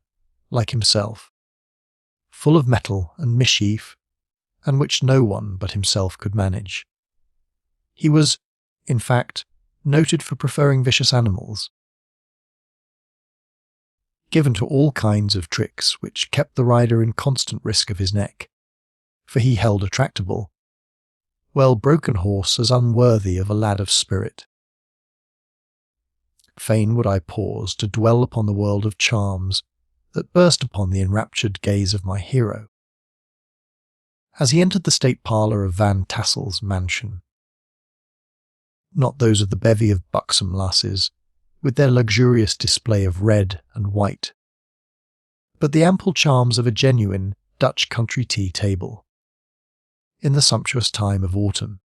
like himself, full of mettle and mischief, and which no one but himself could manage. He was, in fact, noted for preferring vicious animals, given to all kinds of tricks which kept the rider in constant risk of his neck, for he held a tractable, well-broken horse as unworthy of a lad of spirit. Fain would I pause to dwell upon the world of charms that burst upon the enraptured gaze of my hero, as he entered the state parlour of Van Tassel's mansion. Not those of the bevy of buxom lasses, with their luxurious display of red and white, but the ample charms of a genuine Dutch country tea table, in the sumptuous time of autumn.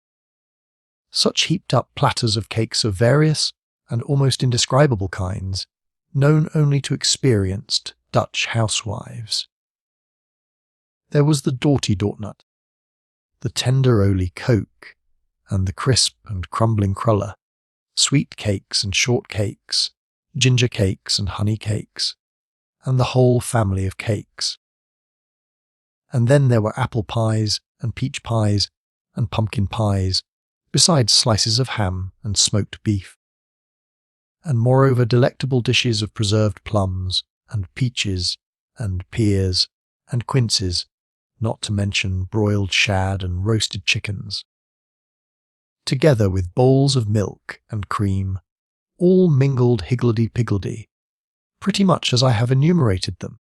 Such heaped-up platters of cakes of various and almost indescribable kinds, known only to experienced Dutch housewives. There was the doughty doortnut, the tender oly coke, and the crisp and crumbling cruller, sweet cakes and short cakes, ginger cakes and honey cakes, and the whole family of cakes. And then there were apple pies and peach pies and pumpkin pies, besides slices of ham and smoked beef, and moreover delectable dishes of preserved plums and peaches and pears and quinces, not to mention broiled shad and roasted chickens, together with bowls of milk and cream, all mingled higgledy-piggledy, pretty much as I have enumerated them,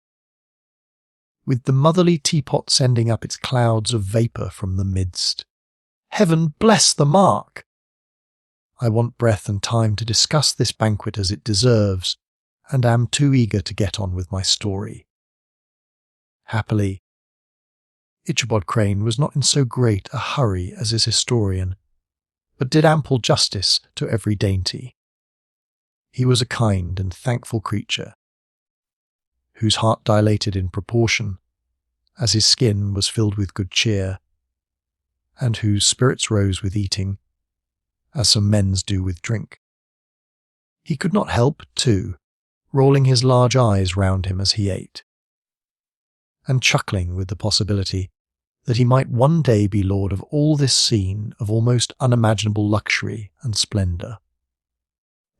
with the motherly teapot sending up its clouds of vapour from the midst. Heaven bless the mark! I want breath and time to discuss this banquet as it deserves, and am too eager to get on with my story. Happily, Ichabod Crane was not in so great a hurry as his historian, but did ample justice to every dainty. He was a kind and thankful creature, whose heart dilated in proportion, as his skin was filled with good cheer, and whose spirits rose with eating, as some men's do with drink. He could not help, too, rolling his large eyes round him as he ate, and chuckling with the possibility that he might one day be lord of all this scene of almost unimaginable luxury and splendour.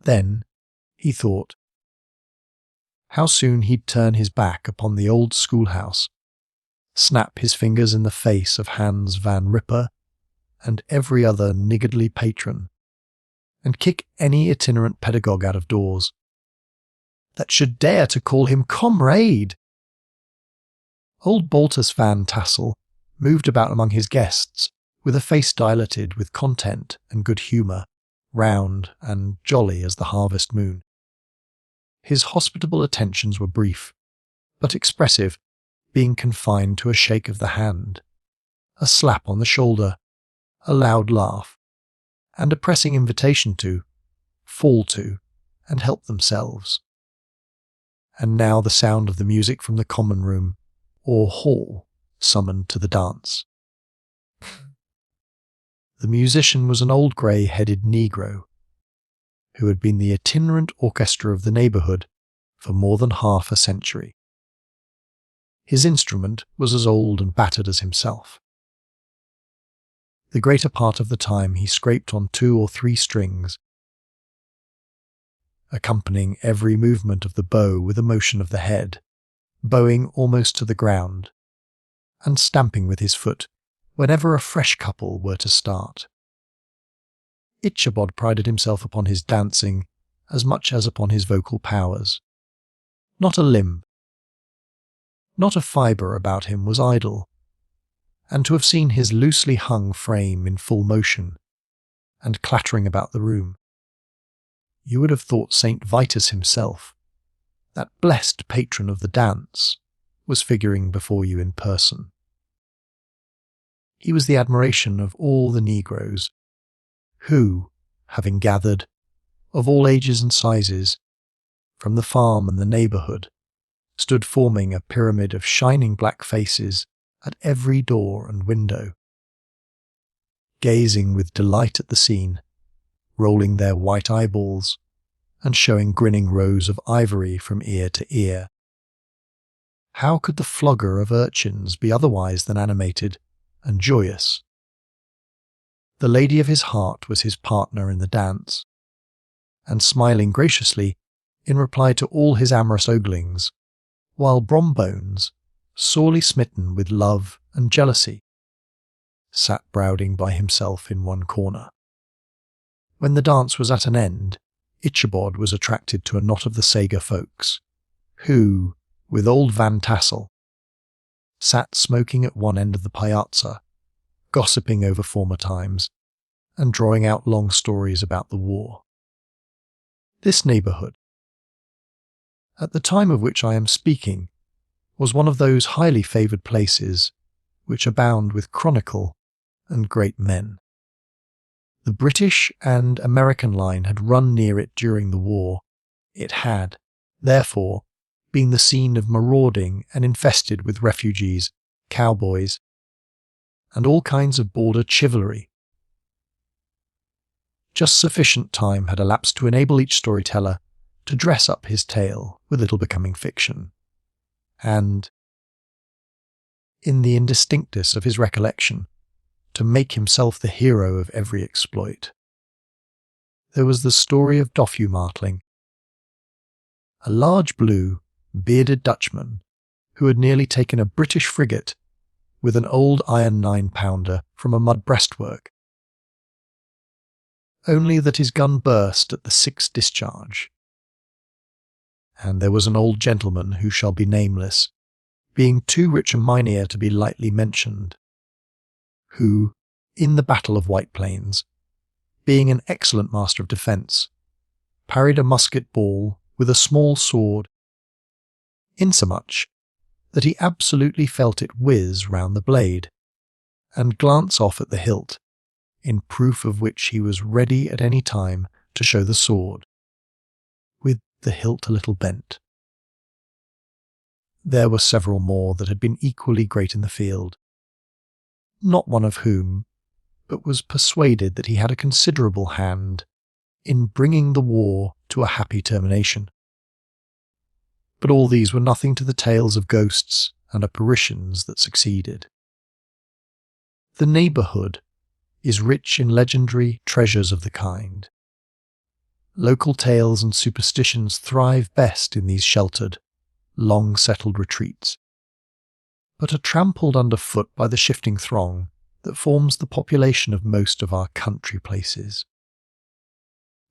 Then, he thought, how soon he'd turn his back upon the old schoolhouse, snap his fingers in the face of Hans Van Ripper and every other niggardly patron, and kick any itinerant pedagogue out of doors that should dare to call him comrade. Old Baltus Van Tassel moved about among his guests with a face dilated with content and good humour, round and jolly as the harvest moon. His hospitable attentions were brief, but expressive, being confined to a shake of the hand, a slap on the shoulder, a loud laugh, and a pressing invitation to fall to and help themselves. And now the sound of the music from the common room or hall summoned to the dance. The musician was an old grey-headed Negro who had been the itinerant orchestra of the neighbourhood for more than half a century. His instrument was as old and battered as himself. The greater part of the time he scraped on 2 or 3 strings, accompanying every movement of the bow with a motion of the head, bowing almost to the ground, and stamping with his foot whenever a fresh couple were to start. Ichabod prided himself upon his dancing as much as upon his vocal powers. Not a limb, not a fibre about him was idle, and to have seen his loosely hung frame in full motion and clattering about the room, you would have thought St. Vitus himself, that blessed patron of the dance, was figuring before you in person. He was the admiration of all the Negroes, who, having gathered, of all ages and sizes, from the farm and the neighbourhood, stood forming a pyramid of shining black faces at every door and window, gazing with delight at the scene, rolling their white eyeballs, and showing grinning rows of ivory from ear to ear. How could the flogger of urchins be otherwise than animated and joyous? The lady of his heart was his partner in the dance, and smiling graciously in reply to all his amorous oglings, while Brombones, sorely smitten with love and jealousy, sat brooding by himself in one corner. When the dance was at an end, Ichabod was attracted to a knot of the Sager folks, who, with old Van Tassel, sat smoking at one end of the piazza, gossiping over former times, and drawing out long stories about the war. This neighbourhood, at the time of which I am speaking, was one of those highly favoured places which abound with chronicle and great men. The British and American line had run near it during the war. It had, therefore, been the scene of marauding and infested with refugees, cowboys, and all kinds of border chivalry. Just sufficient time had elapsed to enable each storyteller to dress up his tale with little becoming fiction, and, in the indistinctness of his recollection, to make himself the hero of every exploit. There was the story of Doffue Martling, a large blue, bearded Dutchman who had nearly taken a British frigate with an old iron 9-pounder from a mud breastwork, only that his gun burst at the 6th discharge. And there was an old gentleman who shall be nameless, being too rich a mynheer to be lightly mentioned, who, in the Battle of White Plains, being an excellent master of defence, parried a musket ball with a small sword, insomuch that he absolutely felt it whiz round the blade, and glance off at the hilt, in proof of which he was ready at any time to show the sword, with the hilt a little bent. There were several more that had been equally great in the field, not one of whom but was persuaded that he had a considerable hand in bringing the war to a happy termination. But all these were nothing to the tales of ghosts and apparitions that succeeded. The neighbourhood is rich in legendary treasures of the kind. Local tales and superstitions thrive best in these sheltered, long-settled retreats, but are trampled underfoot by the shifting throng that forms the population of most of our country places.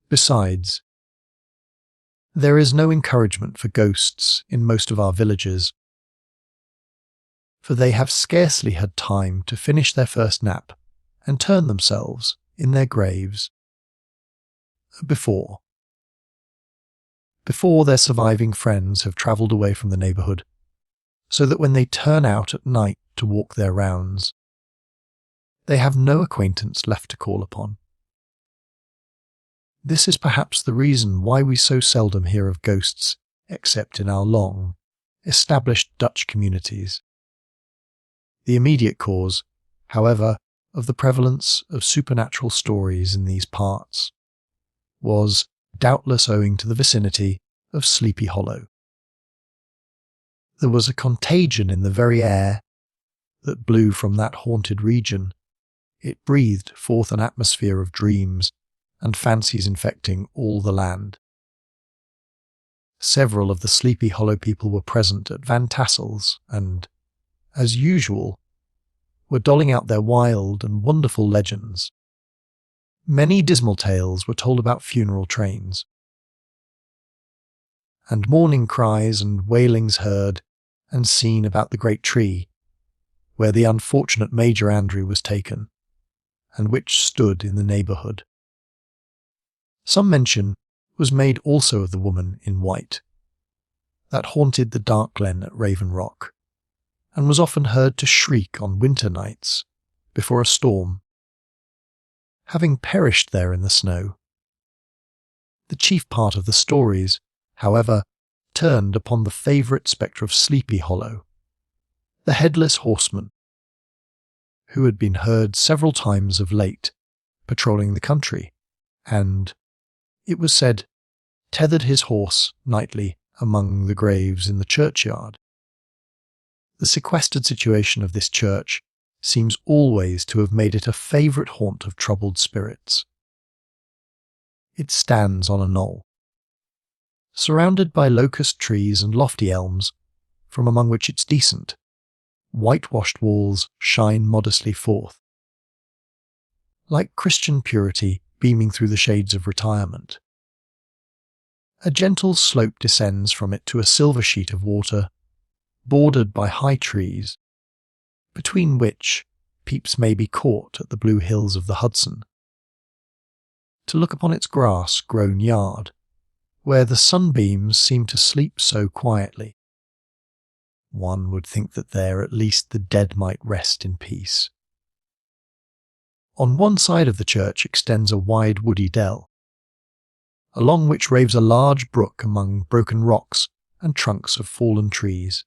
Besides, there is no encouragement for ghosts in most of our villages, for they have scarcely had time to finish their first nap and turn themselves in their graves before their surviving friends have travelled away from the neighbourhood, so that when they turn out at night to walk their rounds, they have no acquaintance left to call upon. This is perhaps the reason why we so seldom hear of ghosts except in our long, established Dutch communities, The immediate cause, however, of the prevalence of supernatural stories in these parts was doubtless owing to the vicinity of Sleepy Hollow. There was a contagion in the very air that blew from that haunted region. It breathed forth an atmosphere of dreams and fancies infecting all the land. Several of the Sleepy Hollow people were present at Van Tassel's and, as usual, were doling out their wild and wonderful legends. Many dismal tales were told about funeral trains, and mourning cries and wailings heard and seen about the great tree where the unfortunate Major Andrew was taken, and which stood in the neighbourhood. Some mention was made also of the woman in white that haunted the dark glen at Raven Rock, and was often heard to shriek on winter nights before a storm, having perished there in the snow. The chief part of the stories, however, turned upon the favourite spectre of Sleepy Hollow, the Headless Horseman, who had been heard several times of late patrolling the country, and, it was said, tethered his horse nightly among the graves in the churchyard. The sequestered situation of this church seems always to have made it a favourite haunt of troubled spirits. It stands on a knoll, surrounded by locust trees and lofty elms, from among which its decent, whitewashed walls shine modestly forth, like Christian purity beaming through the shades of retirement. A gentle slope descends from it to a silver sheet of water, bordered by high trees, between which peeps may be caught at the blue hills of the Hudson, to look upon its grass-grown yard, where the sunbeams seem to sleep so quietly. One would think that there at least the dead might rest in peace. On one side of the church extends a wide woody dell, along which raves a large brook among broken rocks and trunks of fallen trees.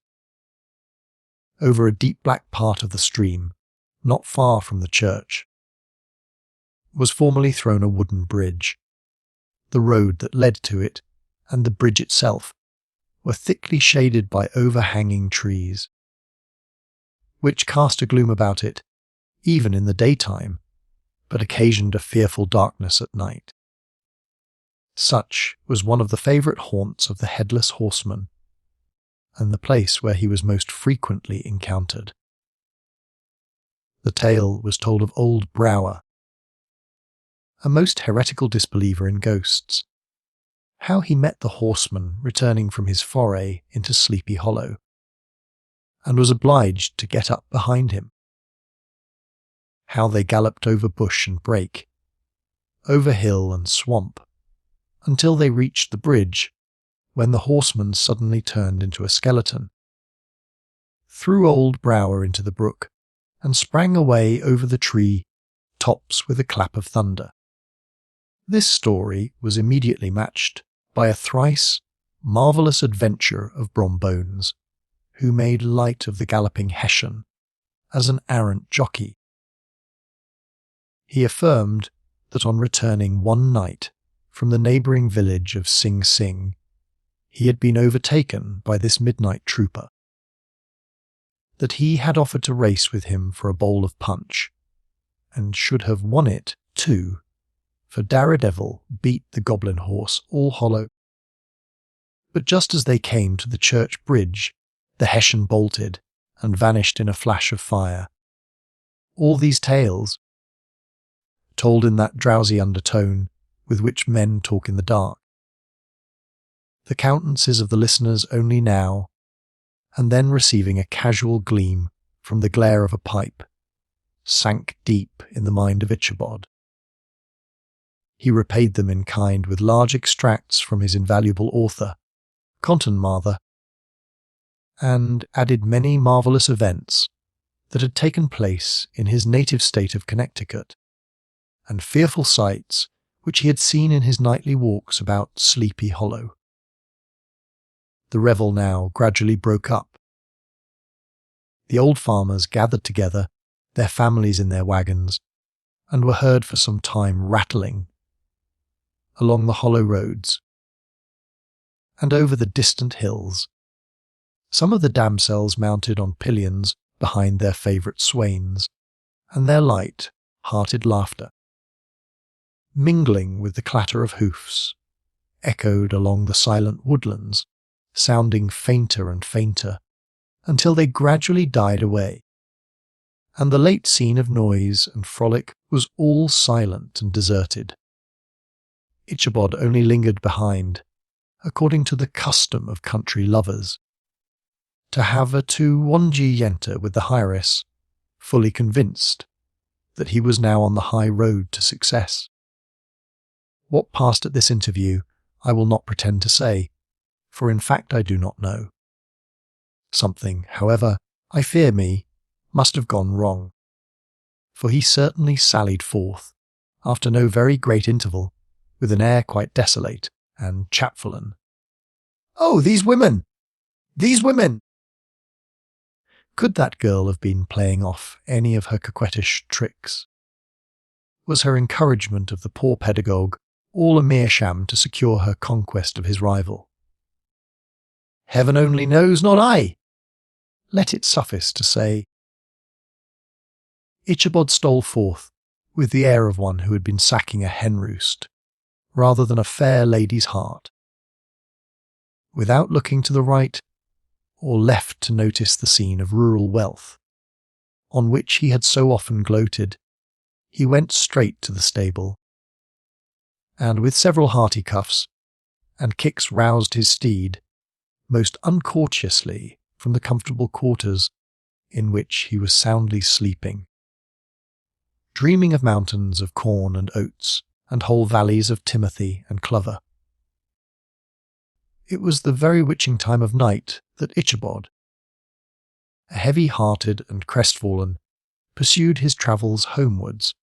Over a deep black part of the stream, not far from the church, was formerly thrown a wooden bridge. The road that led to it, and the bridge itself, were thickly shaded by overhanging trees, which cast a gloom about it, even in the daytime, but occasioned a fearful darkness at night. Such was one of the favourite haunts of the Headless Horseman, and the place where he was most frequently encountered. The tale was told of old Brower, a most heretical disbeliever in ghosts, how he met the horseman returning from his foray into Sleepy Hollow, and was obliged to get up behind him. How they galloped over bush and brake, over hill and swamp, until they reached the bridge, when the horseman suddenly turned into a skeleton, threw old Brower into the brook, and sprang away over the tree tops with a clap of thunder. This story was immediately matched by a thrice marvellous adventure of Brombones, who made light of the galloping Hessian as an arrant jockey. He affirmed that on returning one night from the neighbouring village of Sing Sing, he had been overtaken by this midnight trooper, that he had offered to race with him for a bowl of punch, and should have won it too, for Daredevil beat the goblin horse all hollow. But just as they came to the church bridge, the Hessian bolted and vanished in a flash of fire. All these tales, told in that drowsy undertone with which men talk in the dark, the countenances of the listeners only now and then receiving a casual gleam from the glare of a pipe, sank deep in the mind of Ichabod. He repaid them in kind with large extracts from his invaluable author, Cottonmather, and added many marvellous events that had taken place in his native state of Connecticut, and fearful sights which he had seen in his nightly walks about Sleepy Hollow. The revel now gradually broke up. the old farmers gathered together, their families in their wagons, and were heard for some time rattling along the hollow roads and over the distant hills, some of the damsels mounted on pillions behind their favourite swains, and their light, hearted laughter, mingling with the clatter of hoofs, echoed along the silent woodlands, sounding fainter and fainter, until they gradually died away, and the late scene of noise and frolic was all silent and deserted. Ichabod only lingered behind, according to the custom of country lovers, to have a tu wongi yenter with the heiress, fully convinced that he was now on the high road to success. What passed at this interview I will not pretend to say, for in fact I do not know. Something, however, I fear me, must have gone wrong, for he certainly sallied forth, after no very great interval, with an air quite desolate and chapfallen. "Oh, these women! These women!" Could that girl have been playing off any of her coquettish tricks? Was her encouragement of the poor pedagogue all a mere sham to secure her conquest of his rival? Heaven only knows, not I! Let it suffice to say, Ichabod stole forth with the air of one who had been sacking a hen-roost, rather than a fair lady's heart. Without looking to the right or left to notice the scene of rural wealth, on which he had so often gloated, he went straight to the stable, and with several hearty cuffs and kicks roused his steed, most uncourteously from the comfortable quarters in which he was soundly sleeping, dreaming of mountains of corn and oats, and whole valleys of timothy and clover. It was the very witching time of night that Ichabod, a heavy-hearted and crestfallen, pursued his travels homewards,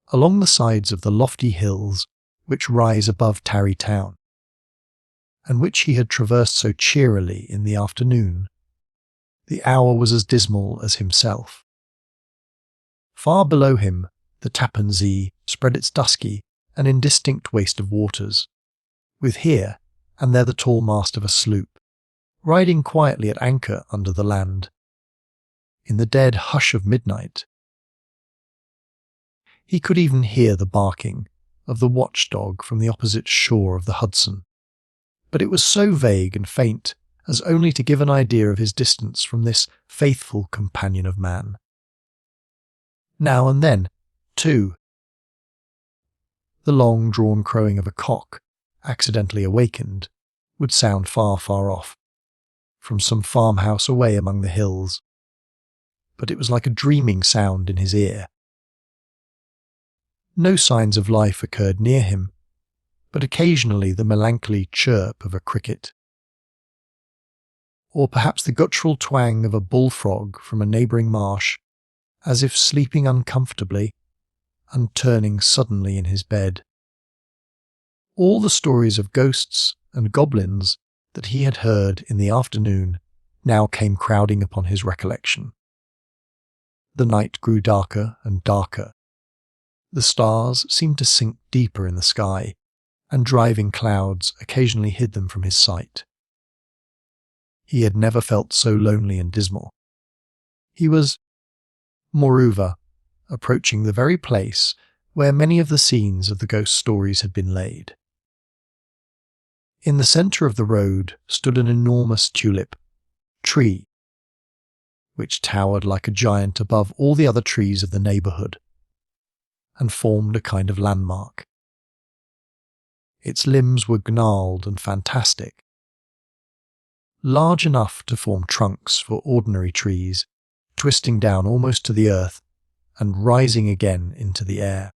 along the sides of the lofty hills which rise above Tarry Town, and which he had traversed so cheerily in the afternoon. The hour was as dismal as himself. Far below him, the Tappan Zee spread its dusky and indistinct waste of waters, with here and there the tall mast of a sloop, riding quietly at anchor under the land. In the dead hush of midnight, he could even hear the barking of the watchdog from the opposite shore of the Hudson, but it was so vague and faint as only to give an idea of his distance from this faithful companion of man. Now and then, too, the long-drawn crowing of a cock, accidentally awakened, would sound far, far off, from some farmhouse away among the hills, but it was like a dreaming sound in his ear. No signs of life occurred near him, but occasionally the melancholy chirp of a cricket, or perhaps the guttural twang of a bullfrog from a neighbouring marsh, as if sleeping uncomfortably and turning suddenly in his bed. All the stories of ghosts and goblins that he had heard in the afternoon now came crowding upon his recollection. The night grew darker and darker. The stars seemed to sink deeper in the sky, and driving clouds occasionally hid them from his sight. He had never felt so lonely and dismal. He was, moreover, approaching the very place where many of the scenes of the ghost stories had been laid. In the centre of the road stood an enormous tulip tree, which towered like a giant above all the other trees of the neighbourhood, and formed a kind of landmark. Its limbs were gnarled and fantastic, large enough to form trunks for ordinary trees, twisting down almost to the earth and rising again into the air.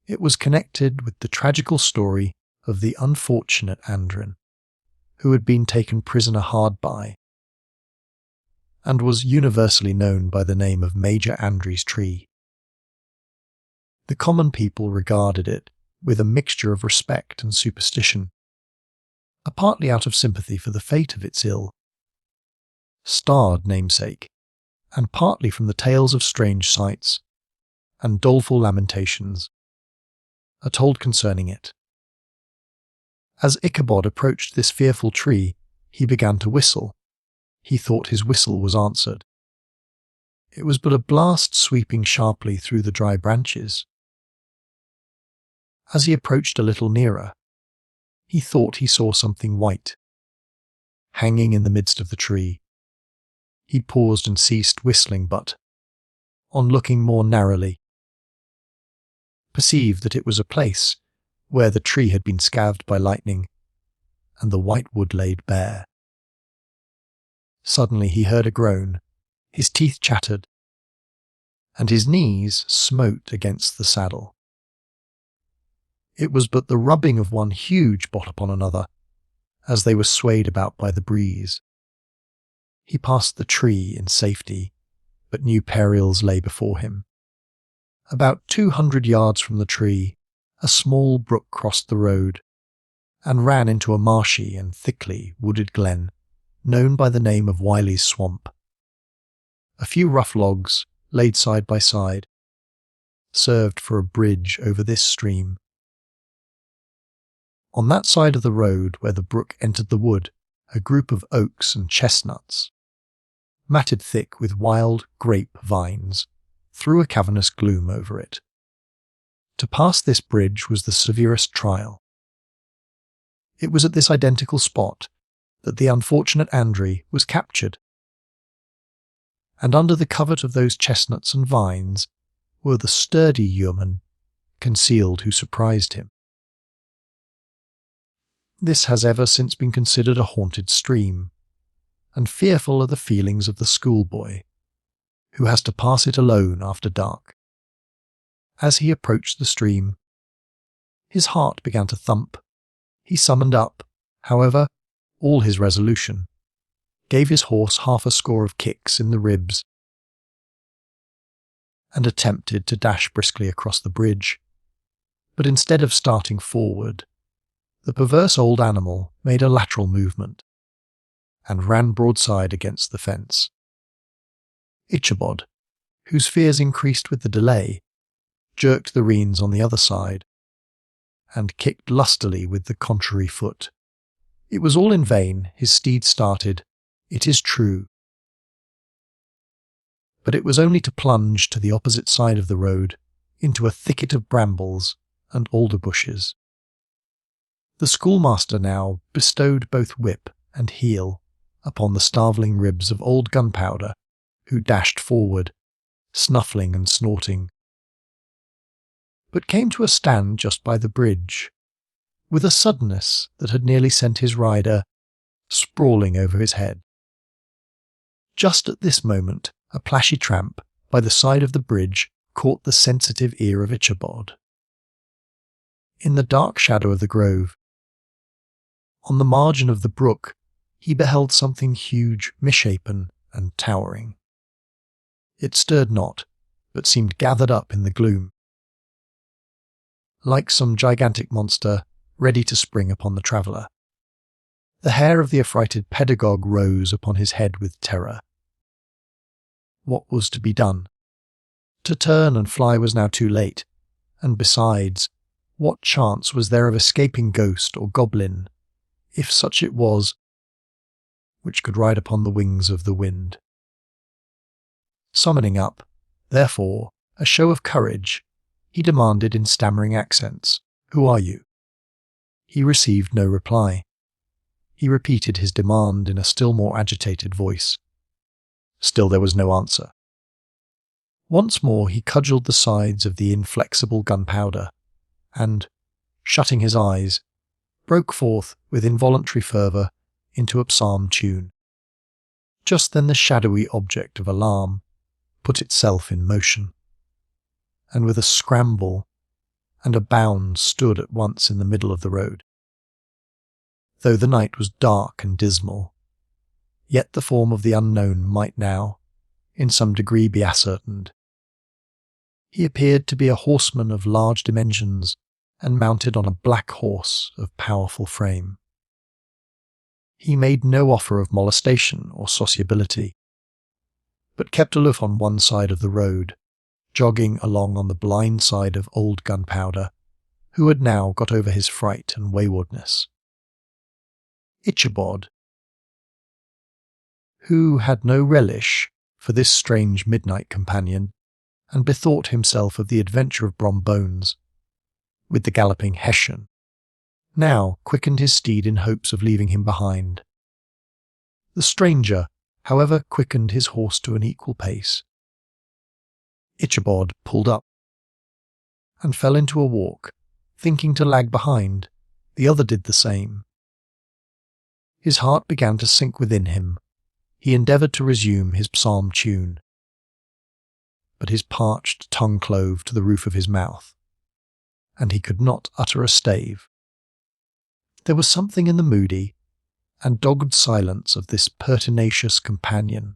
It was connected with the tragical story of the unfortunate Andrin, who had been taken prisoner hard by, and was universally known by the name of Major Andry's tree. The common people regarded it with a mixture of respect and superstition, partly out of sympathy for the fate of its ill-starred namesake, and partly from the tales of strange sights and doleful lamentations are told concerning it. As Ichabod approached this fearful tree, he began to whistle. He thought his whistle was answered. It was but a blast sweeping sharply through the dry branches. As he approached a little nearer, he thought he saw something white, hanging in the midst of the tree. He paused and ceased whistling, but, on looking more narrowly, perceived that it was a place where the tree had been scathed by lightning, and the white wood laid bare. Suddenly he heard a groan, his teeth chattered, and his knees smote against the saddle. It was but the rubbing of one huge bot upon another, as they were swayed about by the breeze. He passed the tree in safety, but new perils lay before him. About 200 yards from the tree, a small brook crossed the road, and ran into a marshy and thickly wooded glen, known by the name of Wiley's Swamp. A few rough logs, laid side by side, served for a bridge over this stream. On that side of the road where the brook entered the wood, a group of oaks and chestnuts, matted thick with wild grape vines, threw a cavernous gloom over it. To pass this bridge was the severest trial. It was at this identical spot that the unfortunate Andrew was captured, and under the covert of those chestnuts and vines were the sturdy yeomen concealed who surprised him. This has ever since been considered a haunted stream, and fearful are the feelings of the schoolboy who has to pass it alone after dark. As he approached the stream, his heart began to thump. He summoned up, however, all his resolution, gave his horse half a score of kicks in the ribs, and attempted to dash briskly across the bridge. But instead of starting forward, the perverse old animal made a lateral movement, and ran broadside against the fence. Ichabod, whose fears increased with the delay, jerked the reins on the other side, and kicked lustily with the contrary foot. It was all in vain. His steed started, it is true, but it was only to plunge to the opposite side of the road, into a thicket of brambles and alder bushes. The schoolmaster now bestowed both whip and heel upon the starveling ribs of old Gunpowder, who dashed forward, snuffling and snorting, but came to a stand just by the bridge, with a suddenness that had nearly sent his rider sprawling over his head. Just at this moment, a plashy tramp by the side of the bridge caught the sensitive ear of Ichabod. In the dark shadow of the grove, on the margin of the brook, he beheld something huge, misshapen, and towering. It stirred not, but seemed gathered up in the gloom, like some gigantic monster ready to spring upon the traveller. The hair of the affrighted pedagogue rose upon his head with terror. What was to be done? To turn and fly was now too late, and besides, what chance was there of escaping ghost or goblin, if such it was, which could ride upon the wings of the wind? Summoning up, therefore, a show of courage, he demanded in stammering accents, "Who are you?" He received no reply. He repeated his demand in a still more agitated voice. Still there was no answer. Once more he cudgelled the sides of the inflexible Gunpowder, and, shutting his eyes, broke forth with involuntary fervour into a psalm tune. Just then the shadowy object of alarm put itself in motion, and with a scramble and a bound stood at once in the middle of the road. Though the night was dark and dismal, yet the form of the unknown might now, in some degree, be ascertained. He appeared to be a horseman of large dimensions, and mounted on a black horse of powerful frame. He made no offer of molestation or sociability, but kept aloof on one side of the road, jogging along on the blind side of old Gunpowder, who had now got over his fright and waywardness. Ichabod, who had no relish for this strange midnight companion, and bethought himself of the adventure of Brombones, with the galloping Hessian, now quickened his steed in hopes of leaving him behind. The stranger, however, quickened his horse to an equal pace. Ichabod pulled up, and fell into a walk, thinking to lag behind. The other did the same. His heart began to sink within him. He endeavoured to resume his psalm tune, but his parched tongue clove to the roof of his mouth, and he could not utter a stave. There was something in the moody and dogged silence of this pertinacious companion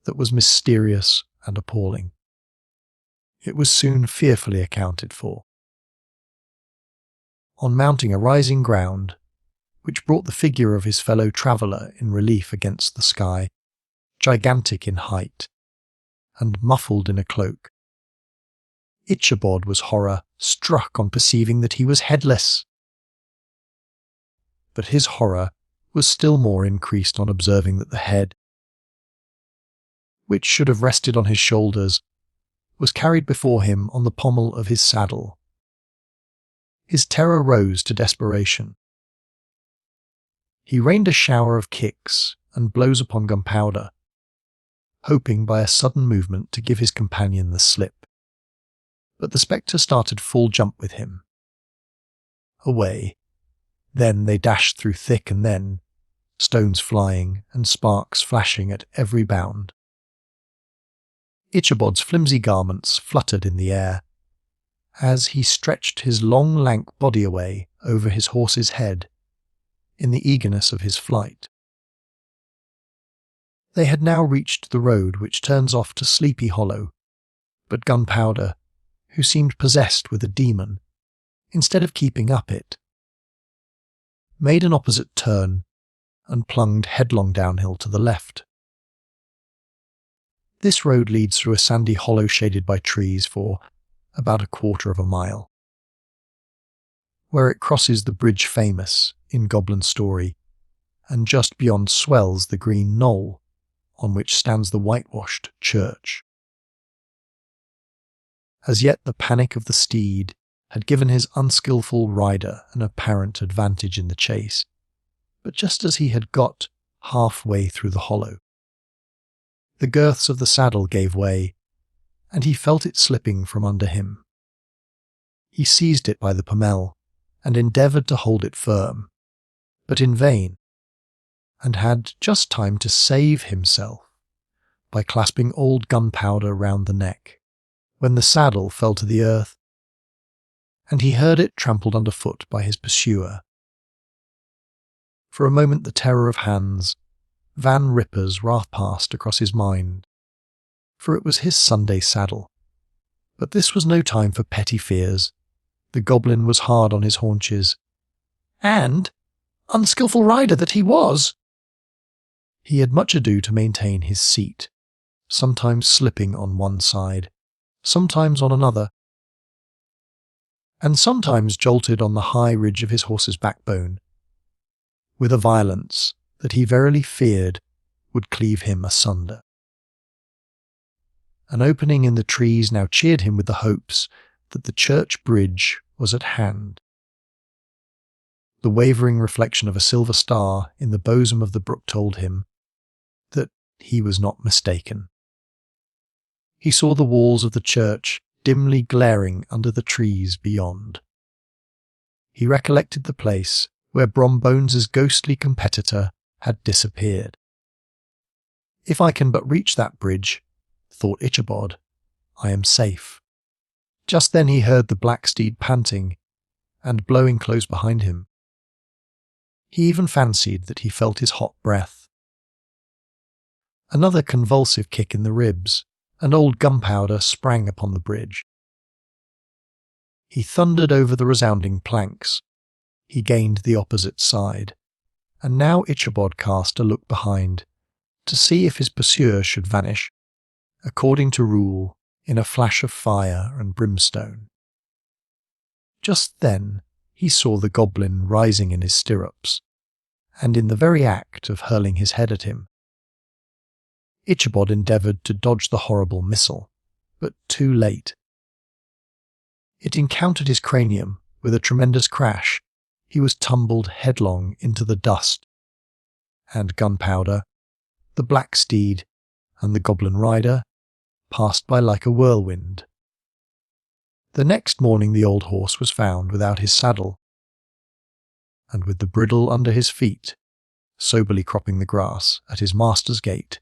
that was mysterious and appalling. It was soon fearfully accounted for. On mounting a rising ground, which brought the figure of his fellow traveller in relief against the sky, gigantic in height, and muffled in a cloak, Ichabod was horror-struck on perceiving that he was headless. But his horror was still more increased on observing that the head, which should have rested on his shoulders, was carried before him on the pommel of his saddle. His terror rose to desperation. He rained a shower of kicks and blows upon Gunpowder, hoping by a sudden movement to give his companion the slip. But the spectre started full jump with him. Away. Then they dashed through thick and then, stones flying and sparks flashing at every bound. Ichabod's flimsy garments fluttered in the air, as he stretched his long lank body away over his horse's head, in the eagerness of his flight. They had now reached the road which turns off to Sleepy Hollow, but Gunpowder, who seemed possessed with a demon, instead of keeping up it, made an opposite turn and plunged headlong downhill to the left. This road leads through a sandy hollow shaded by trees for about a quarter of a mile, where it crosses the bridge famous in Goblin story, and just beyond swells the green knoll on which stands the whitewashed church. As yet the panic of the steed had given his unskilful rider an apparent advantage in the chase, but just as he had got half-way through the hollow, the girths of the saddle gave way, and he felt it slipping from under him. He seized it by the pommel, and endeavoured to hold it firm, but in vain, and had just time to save himself by clasping old Gunpowder round the neck, when the saddle fell to the earth, and he heard it trampled underfoot by his pursuer. For a moment the terror of Hans, Van Ripper's, wrath passed across his mind, for it was his Sunday saddle. But this was no time for petty fears. The goblin was hard on his haunches, and, unskilful rider that he was, he had much ado to maintain his seat, sometimes slipping on one side, sometimes on another, and sometimes jolted on the high ridge of his horse's backbone, with a violence that he verily feared would cleave him asunder. An opening in the trees now cheered him with the hopes that the church bridge was at hand. The wavering reflection of a silver star in the bosom of the brook told him that he was not mistaken. He saw the walls of the church dimly glaring under the trees beyond. He recollected the place where Brombones's ghostly competitor had disappeared. If I can but reach that bridge, thought Ichabod, I am safe. Just then he heard the black steed panting and blowing close behind him. He even fancied that he felt his hot breath. Another convulsive kick in the ribs, and old Gunpowder sprang upon the bridge. He thundered over the resounding planks. He gained the opposite side, and now Ichabod cast a look behind, to see if his pursuer should vanish according to rule, in a flash of fire and brimstone. Just then he saw the goblin rising in his stirrups, and in the very act of hurling his head at him. Ichabod endeavoured to dodge the horrible missile, but too late. It encountered his cranium with a tremendous crash. He was tumbled headlong into the dust, and Gunpowder, the black steed, and the goblin rider passed by like a whirlwind. The next morning the old horse was found without his saddle, and with the bridle under his feet, soberly cropping the grass at his master's gate.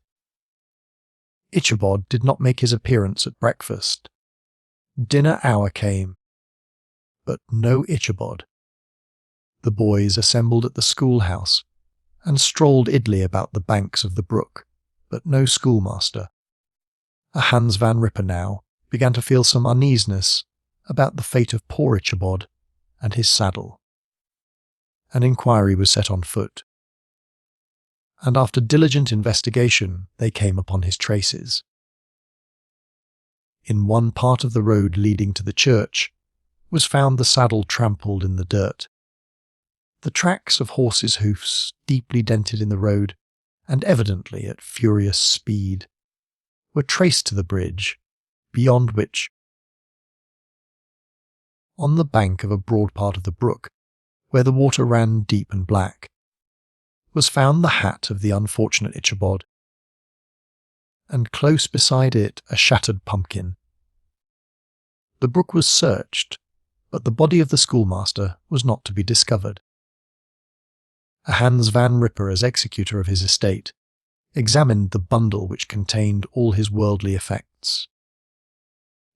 Ichabod did not make his appearance at breakfast. Dinner hour came, but no Ichabod. The boys assembled at the schoolhouse and strolled idly about the banks of the brook, but no schoolmaster. A Hans Van Ripper now began to feel some uneasiness about the fate of poor Ichabod and his saddle. An inquiry was set on foot, and after diligent investigation they came upon his traces. In one part of the road leading to the church was found the saddle trampled in the dirt. The tracks of horses' hoofs, deeply dented in the road, and evidently at furious speed, were traced to the bridge, beyond which, on the bank of a broad part of the brook, where the water ran deep and black, was found the hat of the unfortunate Ichabod, and close beside it a shattered pumpkin. The brook was searched, but the body of the schoolmaster was not to be discovered. A Hans Van Ripper, as executor of his estate, examined the bundle which contained all his worldly effects.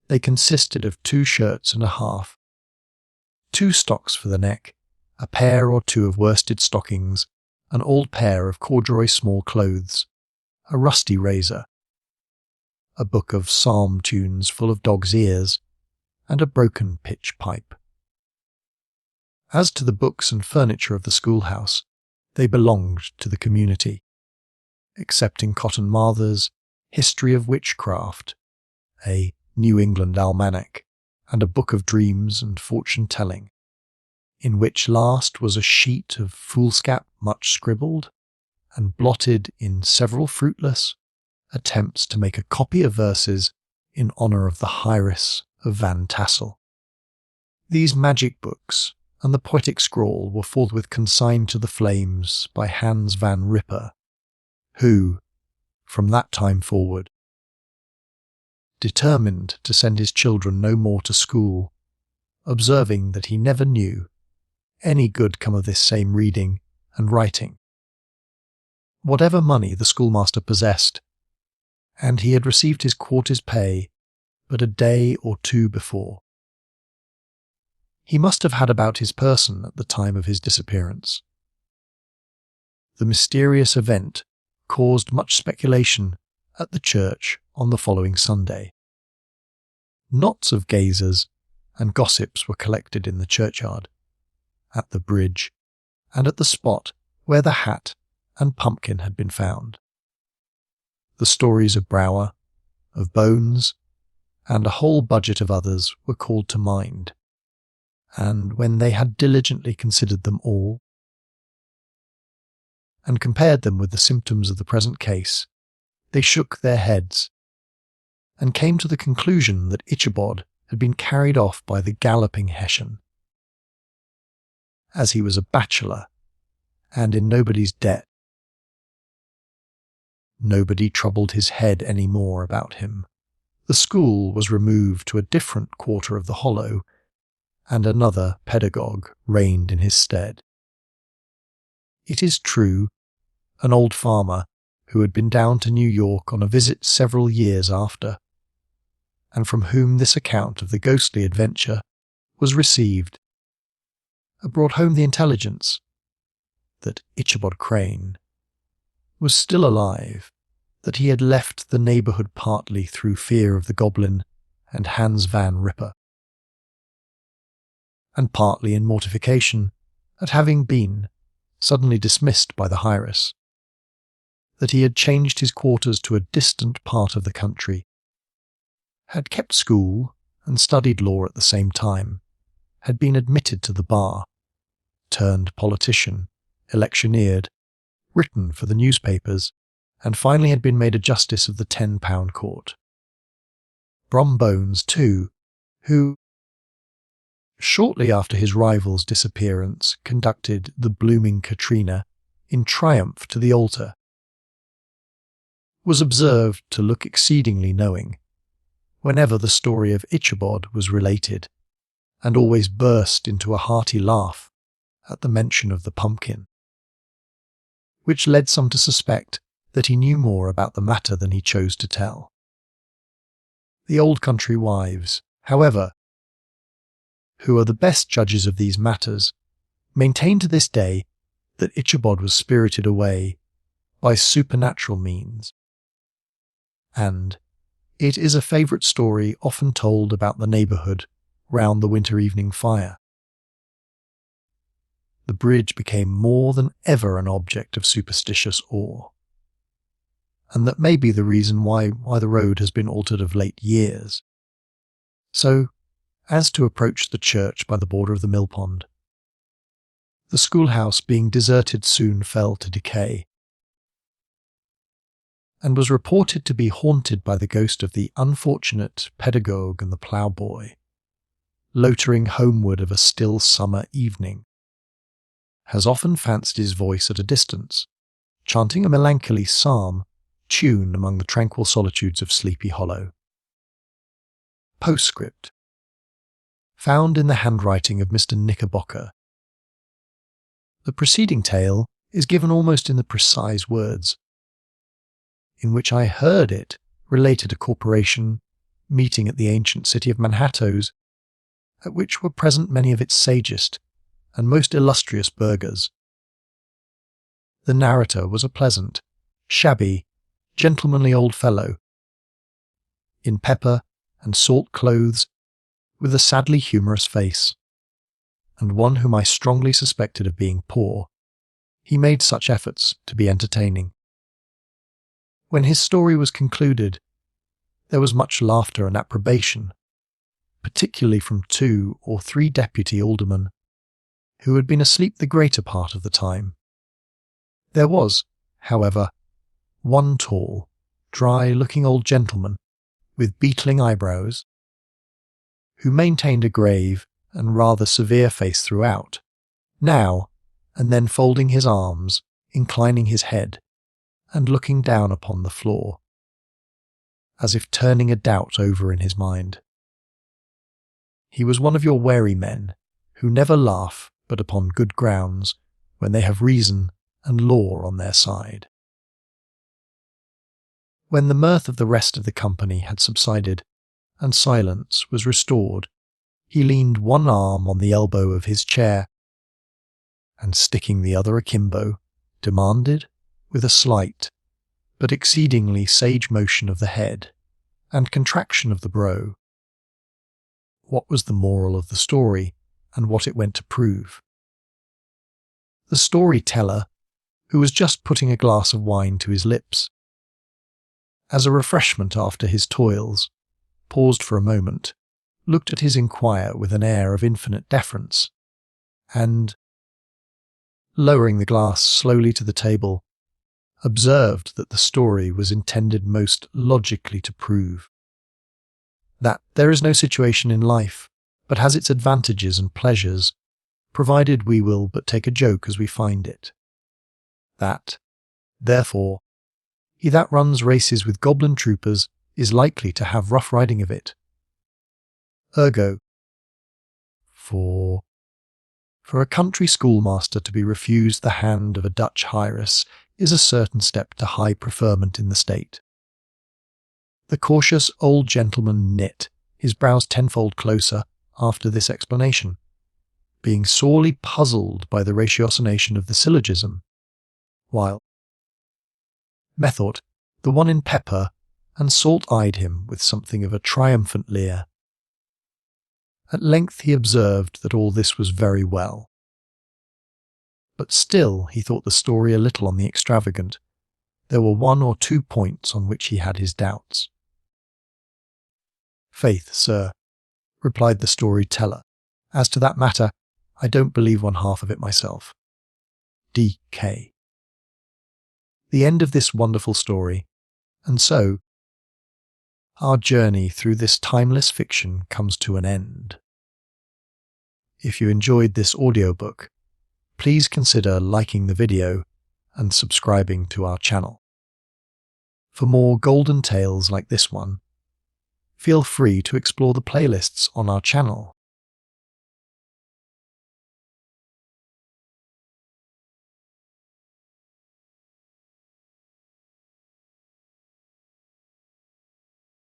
They consisted of 2 shirts and a half, 2 stocks for the neck, a pair or 2 of worsted stockings, an old pair of corduroy small clothes, a rusty razor, a book of psalm tunes full of dog's ears, and a broken pitch pipe. As to the books and furniture of the schoolhouse, they belonged to the community, excepting Cotton Mather's History of Witchcraft, a New England almanac, and a book of dreams and fortune-telling, in which last was a sheet of foolscap much scribbled, and blotted in several fruitless attempts to make a copy of verses in honour of the Heiris of Van Tassel. These magic books and the poetic scrawl were forthwith consigned to the flames by Hans Van Ripper, who, from that time forward, determined to send his children no more to school, observing that he never knew any good come of this same reading and writing. Whatever money the schoolmaster possessed, and he had received his quarter's pay but a day or 2 before, he must have had about his person at the time of his disappearance. The mysterious event caused much speculation at the church on the following Sunday. Knots of gazers and gossips were collected in the churchyard, at the bridge, and at the spot where the hat and pumpkin had been found. The stories of Brower, of Bones, and a whole budget of others were called to mind, and when they had diligently considered them all, and compared them with the symptoms of the present case, they shook their heads, and came to the conclusion that Ichabod had been carried off by the galloping Hessian. As he was a bachelor, and in nobody's debt, nobody troubled his head any more about him. The school was removed to a different quarter of the hollow, and another pedagogue reigned in his stead. It is true, an old farmer who had been down to New York on a visit several years after, and from whom this account of the ghostly adventure was received, brought home the intelligence that Ichabod Crane was still alive, that he had left the neighbourhood partly through fear of the goblin and Hans Van Ripper, and partly in mortification at having been suddenly dismissed by the Heiris, that he had changed his quarters to a distant part of the country, had kept school and studied law at the same time, had been admitted to the bar, turned politician, electioneered, written for the newspapers, and finally had been made a justice of the £10 court. Brom Bones, too, who, shortly after his rival's disappearance, conducted the blooming Katrina in triumph to the altar, was observed to look exceedingly knowing whenever the story of Ichabod was related, and always burst into a hearty laugh at the mention of the pumpkin, which led some to suspect that he knew more about the matter than he chose to tell. The old country wives, however, who are the best judges of these matters, maintain to this day that Ichabod was spirited away by supernatural means, and it is a favourite story often told about the neighbourhood round the winter evening fire. The bridge became more than ever an object of superstitious awe, and that may be the reason why the road has been altered of late years. So, as to approach the church by the border of the mill pond, the schoolhouse being deserted soon fell to decay, and was reported to be haunted by the ghost of the unfortunate pedagogue and the ploughboy, loitering homeward of a still summer evening, has often fancied his voice at a distance, chanting a melancholy psalm tuned among the tranquil solitudes of Sleepy Hollow. Postscript. Found in the handwriting of Mr. Knickerbocker. The preceding tale is given almost in the precise words in which I heard it related a corporation meeting at the ancient city of Manhattoes, at which were present many of its sagest and most illustrious burghers. The narrator was a pleasant, shabby, gentlemanly old fellow, in pepper and salt clothes, with a sadly humorous face, and one whom I strongly suspected of being poor, he made such efforts to be entertaining. When his story was concluded, there was much laughter and approbation, particularly from 2 or 3 deputy aldermen, who had been asleep the greater part of the time. There was, however, one tall, dry-looking old gentleman, with beetling eyebrows, who maintained a grave and rather severe face throughout, now and then folding his arms, inclining his head, and looking down upon the floor, as if turning a doubt over in his mind. He was one of your wary men, who never laugh but upon good grounds, when they have reason and law on their side. When the mirth of the rest of the company had subsided, and silence was restored, he leaned one arm on the elbow of his chair, and sticking the other akimbo, demanded, with a slight, but exceedingly sage motion of the head, and contraction of the brow, what was the moral of the story, and what it went to prove. The storyteller, who was just putting a glass of wine to his lips, as a refreshment after his toils, paused for a moment, looked at his inquirer with an air of infinite deference, and, lowering the glass slowly to the table, observed that the story was intended most logically to prove that there is no situation in life but has its advantages and pleasures, provided we will but take a joke as we find it. That, therefore, he that runs races with goblin troopers is likely to have rough riding of it. Ergo, for a country schoolmaster to be refused the hand of a Dutch heiress is a certain step to high preferment in the state. The cautious old gentleman knit his brows tenfold closer after this explanation, being sorely puzzled by the ratiocination of the syllogism, while methought the one in pepper and salt eyed him with something of a triumphant leer. At length he observed that all this was very well, but still he thought the story a little on the extravagant. There were 1 or 2 points on which he had his doubts. "Faith, sir," replied the storyteller. "As to that matter, I don't believe one half of it myself." D.K. The end of this wonderful story, and so our journey through this timeless fiction comes to an end. If you enjoyed this audiobook, please consider liking the video and subscribing to our channel. For more golden tales like this one, feel free to explore the playlists on our channel